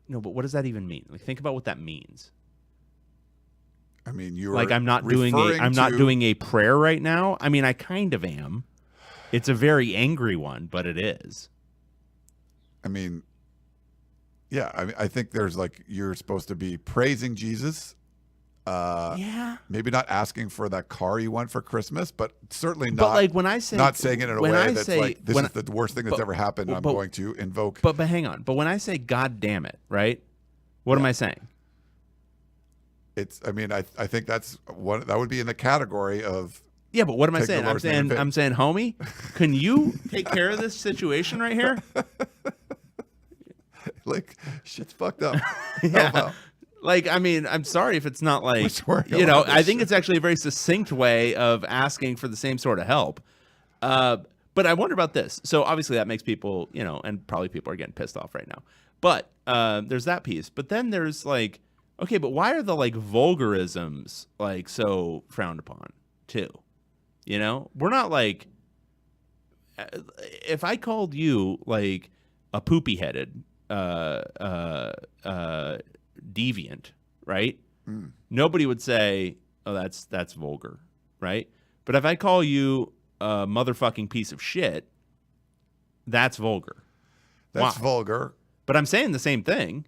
no, but what does that even mean? Like think about what that means. I mean, you're like I'm not doing a prayer right now. I mean, I kind of am. It's a very angry one, but it is. I mean, yeah. I think there's like you're supposed to be praising Jesus, Yeah. Maybe not asking for that car you want for Christmas, but certainly not. But like when I say, not saying it in a when way I that's say- like, this when is the worst thing that's ever happened. I'm but- going to invoke. but hang on. But when I say God damn it, right? What am I saying? It's. I mean, I think that's one that would be in the category of. Yeah, but what am I Take the saying? I'm Lord's name in vain. saying, homie, can you take care of this situation right here? Like, shit's fucked up. Yeah. Help out. Like, I mean, I'm sorry if it's not like, We're sorry you know, about I this think shit. it's actually a very succinct way of asking for the same sort of help. But I wonder about this. So obviously that makes people, you know, and probably people are getting pissed off right now. But there's that piece. But then there's like, okay, but why are the like vulgarisms like so frowned upon too? You know, we're not like, if I called you like a poopy headed deviant, right? Nobody would say, "Oh, that's vulgar," right? But if I call you a motherfucking piece of shit, that's vulgar. That's Why? vulgar. But I'm saying the same thing.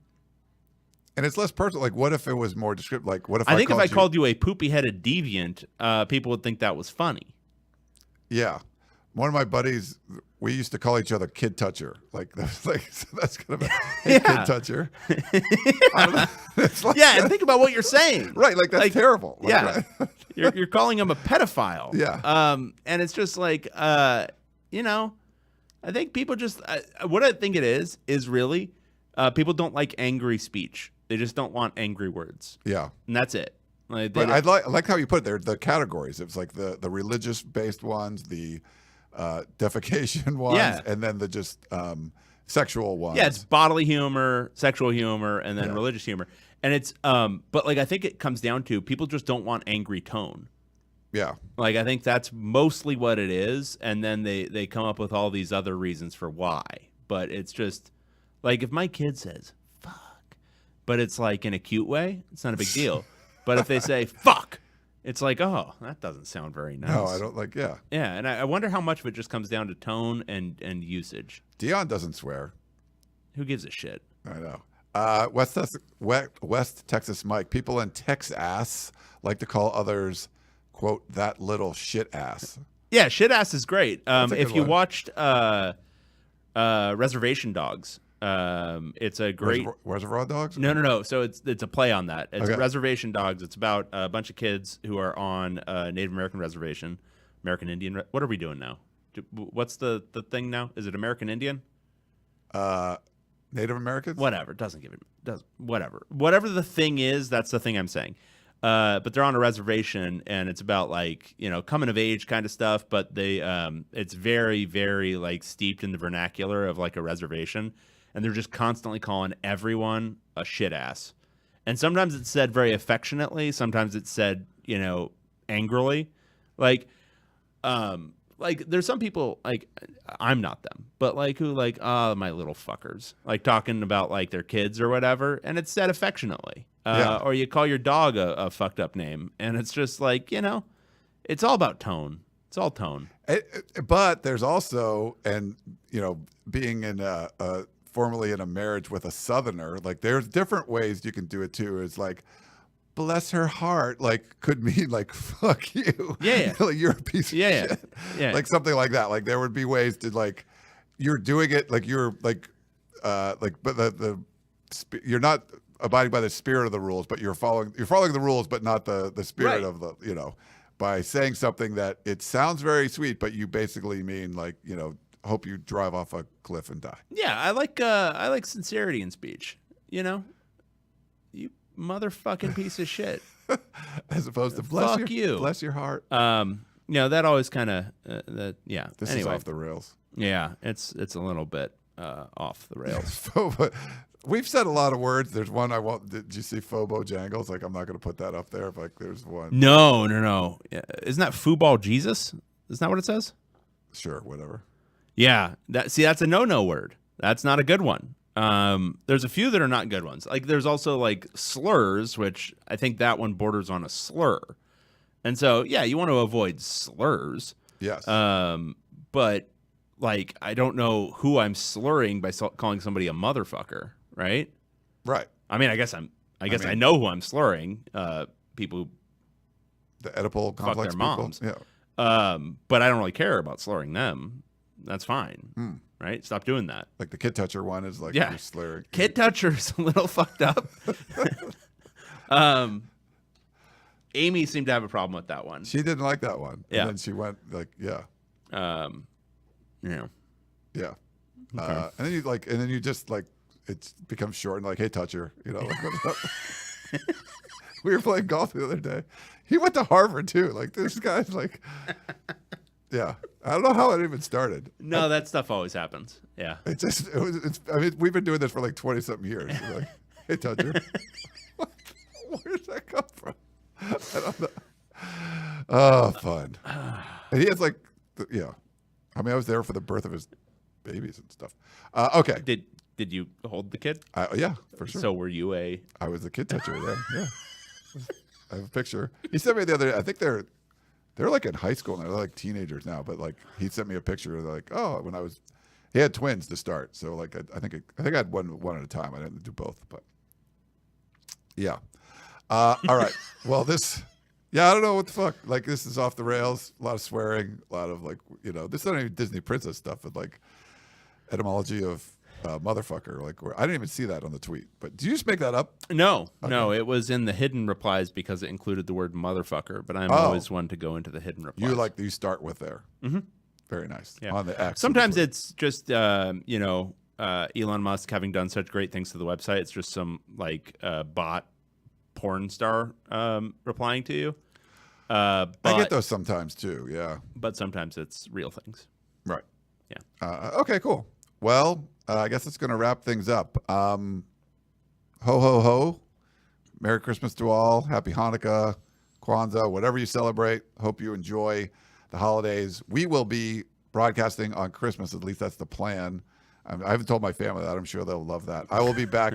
And it's less personal. Like, what if it was more descriptive? Like, what if I think if I you, called you a poopy-headed deviant, people would think that was funny. Yeah. One of my buddies, we used to call each other kid toucher. Like, that's like, so that's kind of a hey, Yeah. kid toucher. I don't know. It's like, Yeah, and think about what you're saying. right. Like, that's terrible. Like, Yeah, right. you're calling him a pedophile. Yeah. And it's just like, you know, I think people just what I think it is really people don't like angry speech. They just don't want angry words, Yeah. and that's it. Like, But I like how you put it there, the categories. It's like the religious based ones, the defecation ones, Yeah. and then the just sexual ones. yeah, it's bodily humor, sexual humor, and then religious humor. And it's but like I think it comes down to people just don't want angry tone. Yeah. Like I think that's mostly what it is, and then they come up with all these other reasons for why. But it's just like if my kid says fuck, but it's like in a cute way, it's not a big deal. But if they say fuck, it's like, oh, that doesn't sound very nice. No, I don't like, yeah. Yeah, and I wonder how much of it just comes down to tone and usage. Dion doesn't swear. Who gives a shit? I know. West Texas Mike. People in Texas like to call others, quote, that little shit ass. Yeah, shit ass is great. a If good you one. watched Reservation Dogs, it's a great. Reservoir Dogs? No. So it's a play on that. It's Okay. Reservation Dogs. It's about a bunch of kids who are on a Native American reservation, American Indian. What are we doing now? What's the thing now? Is it American Indian? Native Americans? Whatever. Whatever the thing is, that's the thing I'm saying. But they're on a reservation, and it's about like, you know, coming of age kind of stuff. But they, it's very, very like steeped in the vernacular of like a reservation, and they're just constantly calling everyone a shit ass. And sometimes it's said very affectionately. Sometimes it's said, you know, angrily. Like there's some people, like, I'm not them, but like who like, oh, my little fuckers, like talking about like their kids or whatever, and it's said affectionately. Yeah. Or you call your dog a fucked up name, and it's just like, you know, it's all about tone. It's all tone. But there's also, and you know, being in formerly in a marriage with a Southerner, like there's different ways you can do it too. It's like, bless her heart, like could mean like fuck you. Yeah. Like you're a piece of shit. Yeah. Like something like that. Like there would be ways to like, you're doing it like you're like but you're not abiding by the spirit of the rules, but you're following the rules, but not the spirit Right. of the, you know, by saying something that it sounds very sweet, but you basically mean like, you know, hope you drive off a cliff and die. Yeah, I like sincerity in speech. You know, you motherfucking piece of shit. As opposed to Fuck you. bless your heart. You know, that always kind of that. Yeah. This anyway, is off the rails. yeah, it's a little bit off the rails. We've said a lot of words. There's one I won't. Did you see Phobo Jangles? Like I'm not going to put that up there. But like there's one. No. Yeah, isn't that football Jesus? Isn't that what it says? Sure, whatever. Yeah. That's a no word. That's not a good one. There's a few that are not good ones. Like there's also like slurs, which I think that one borders on a slur. And so yeah, you want to avoid slurs. Yes. But like I don't know who I'm slurring by calling somebody a motherfucker, right? Right. I mean, I guess I know who I'm slurring, people The Oedipal fuck complex their people. moms. Yeah. But I don't really care about slurring them. That's fine, right? Stop doing that. Like the kid toucher one is like Yeah. you're slurring. Kid toucher's a little fucked up. Amy seemed to have a problem with that one. She didn't like that one. Yeah. And then she went like, yeah. Yeah. Yeah. And then you just like, it becomes short and like, hey, toucher, like what's up? We were playing golf the other day. He went to Harvard too. Like this guy's like, yeah. I don't know how it even started. No, that stuff always happens. Yeah. I mean, we've been doing this for like 20 something years. We're like, hey, toucher. Where does that come from? I don't know. Oh, fun. And he has like, yeah. I mean, I was there for the birth of his babies and stuff. Okay. Did you hold the kid? Yeah, for sure. So were you a? I was the kid toucher there. Yeah. I have a picture. He sent me the other day. I think they're like in high school now. They're like teenagers now. But like he sent me a picture. Like, oh, when I was, he had twins to start. So like I think I had one at a time. I didn't do both. But yeah. All right. Well, yeah, I don't know what the fuck. Like this is off the rails. A lot of swearing. A lot of like this is not even Disney princess stuff. But like etymology of motherfucker. Like I didn't even see that on the tweet. But did you just make that up? No, it was in the hidden replies because it included the word motherfucker. But I'm always one to go into the hidden replies. You start with there. Mm-hmm. Very nice. Yeah. On the X. Sometimes it's just Elon Musk having done such great things to the website. It's just some like bot porn star replying to you. I get those sometimes too. Yeah. But sometimes it's real things. Right. Yeah. Okay. Cool. Well, I guess it's going to wrap things up. Ho, ho, ho. Merry Christmas to all. Happy Hanukkah, Kwanzaa, whatever you celebrate. Hope you enjoy the holidays. We will be broadcasting on Christmas. At least that's the plan. I haven't told my family that. I'm sure they'll love that. I will be back.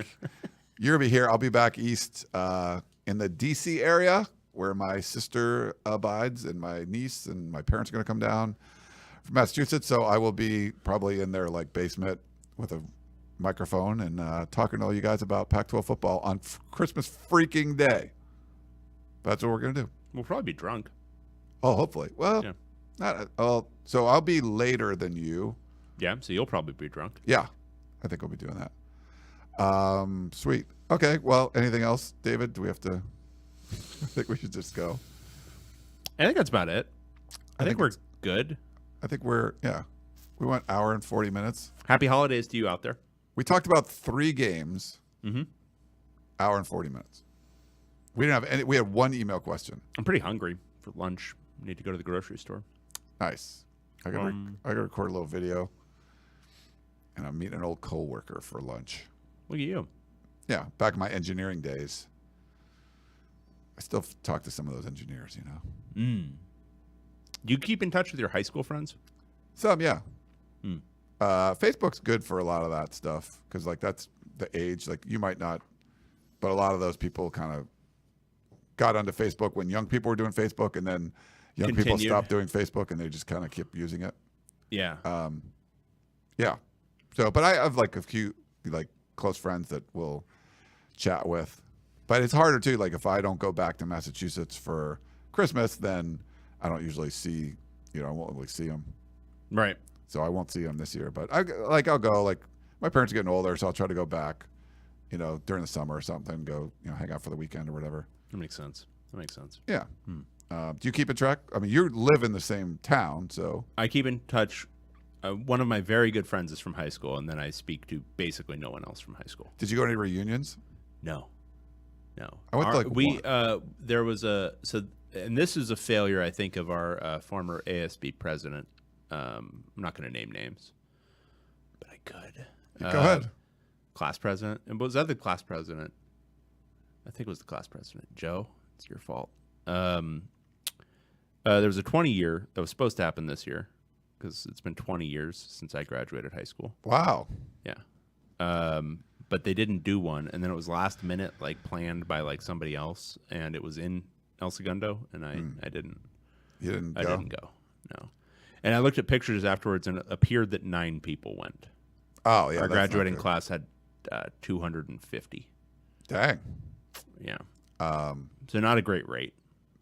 You're going to be here. I'll be back east in the D.C. area where my sister abides and my niece and my parents are going to come down from Massachusetts. So I will be probably in their like basement with a microphone and talking to all you guys about Pac-12 football on Christmas freaking day. That's what we're going to do. We'll probably be drunk. Oh, hopefully. Well, Yeah. not. So I'll be later than you. Yeah, so you'll probably be drunk. Yeah, I think we'll be doing that. Sweet. Okay. Well, anything else, David? Do we have to? I think we should just go. I think that's about it. I think we're it's- good. I think we went hour and 40 minutes. Happy holidays to you out there. We talked about 3 games. Mm-hmm. Hour and 40 minutes. We didn't have any. We had one email question. I'm pretty hungry for lunch. Need to go to the grocery store. Nice. I gotta record a little video. And I'm meeting an old coworker for lunch. Look at you. Yeah, back in my engineering days. I still talk to some of those engineers, Do you keep in touch with your high school friends? Some, yeah. Facebook's good for a lot of that stuff because, like, that's the age. Like, you might not, but a lot of those people kind of got onto Facebook when young people were doing Facebook, and then young people Continued. stopped doing Facebook, and they just kind of kept using it. Yeah. Yeah. So, but I have like a few like close friends that we'll chat with, but it's harder too. Like if I don't go back to Massachusetts for Christmas, then I don't usually see, I won't really see them. Right. So I won't see them this year, but I'll go, like my parents are getting older. So I'll try to go back, during the summer or something, go, hang out for the weekend or whatever. That makes sense. Yeah. Do you keep in track? I mean, you live in the same town, so. I keep in touch. One of my very good friends is from high school, and then I speak to basically no one else from high school. Did you go to any reunions? No. I went to like one. There was and this is a failure, I think, of our former ASB president. I'm not going to name names, but I could. Go ahead. Class president. And was that the class president? I think it was the class president. Joe, it's your fault. There was a 20-year that was supposed to happen this year because it's been 20 years since I graduated high school. Wow. Yeah. But they didn't do one, and then it was last minute, like planned by like somebody else, and it was in El Segundo, and I didn't. You didn't go? I didn't go. No. And I looked at pictures afterwards, and it appeared that 9 people went. Oh yeah. Our graduating class had 250. Dang. Yeah. So not a great rate.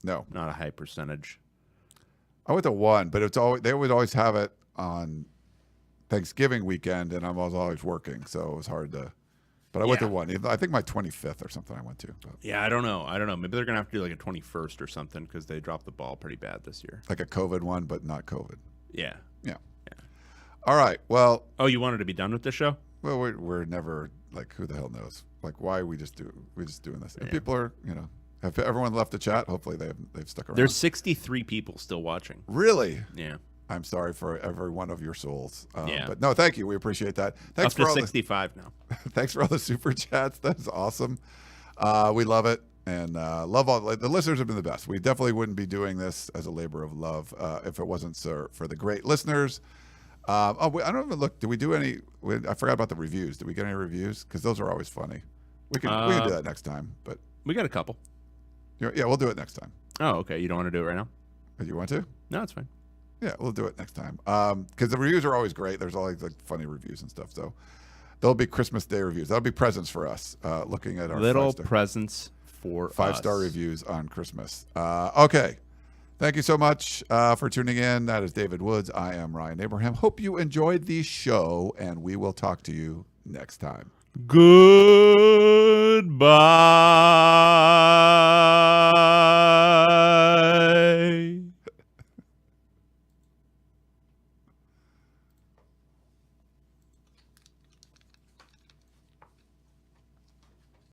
No, Not a high percentage. I went to one, but it's always they would always have it on Thanksgiving weekend, and I was always working, so it was hard to. But I went to one. I think my 25th or something I went to. But. Yeah, I don't know. Maybe they're gonna have to do like a 21st or something because they dropped the ball pretty bad this year. Like a COVID one, but not COVID. Yeah. Yeah. All right. Well. Oh, you wanted to be done with the show? Well, we're never like, who the hell knows? Like, why are we just doing this? And people are, have everyone left the chat? Hopefully they've stuck around. There's 63 people still watching. Really? Yeah. I'm sorry for every one of your souls. Yeah. But no, thank you. We appreciate that. Thanks Up to for all 65 now. Thanks for all the super chats. That's awesome. We love it. And love all the listeners have been the best. We definitely wouldn't be doing this as a labor of love if it wasn't for the great listeners. I don't even look. Did we do any? I forgot about the reviews. Did we get any reviews? Because those are always funny. We can do that next time. But we got a couple. Yeah, we'll do it next time. Oh, okay. You don't want to do it right now? Do you want to? No, it's fine. Yeah, we'll do it next time. Because the reviews are always great. There's always like funny reviews and stuff. So there'll be Christmas Day reviews. That'll be presents for us. Looking at our little presents for 5-star reviews on Christmas. Okay. Thank you so much for tuning in. That is David Woods. I am Ryan Abraham. Hope you enjoyed the show, and we will talk to you next time. Goodbye.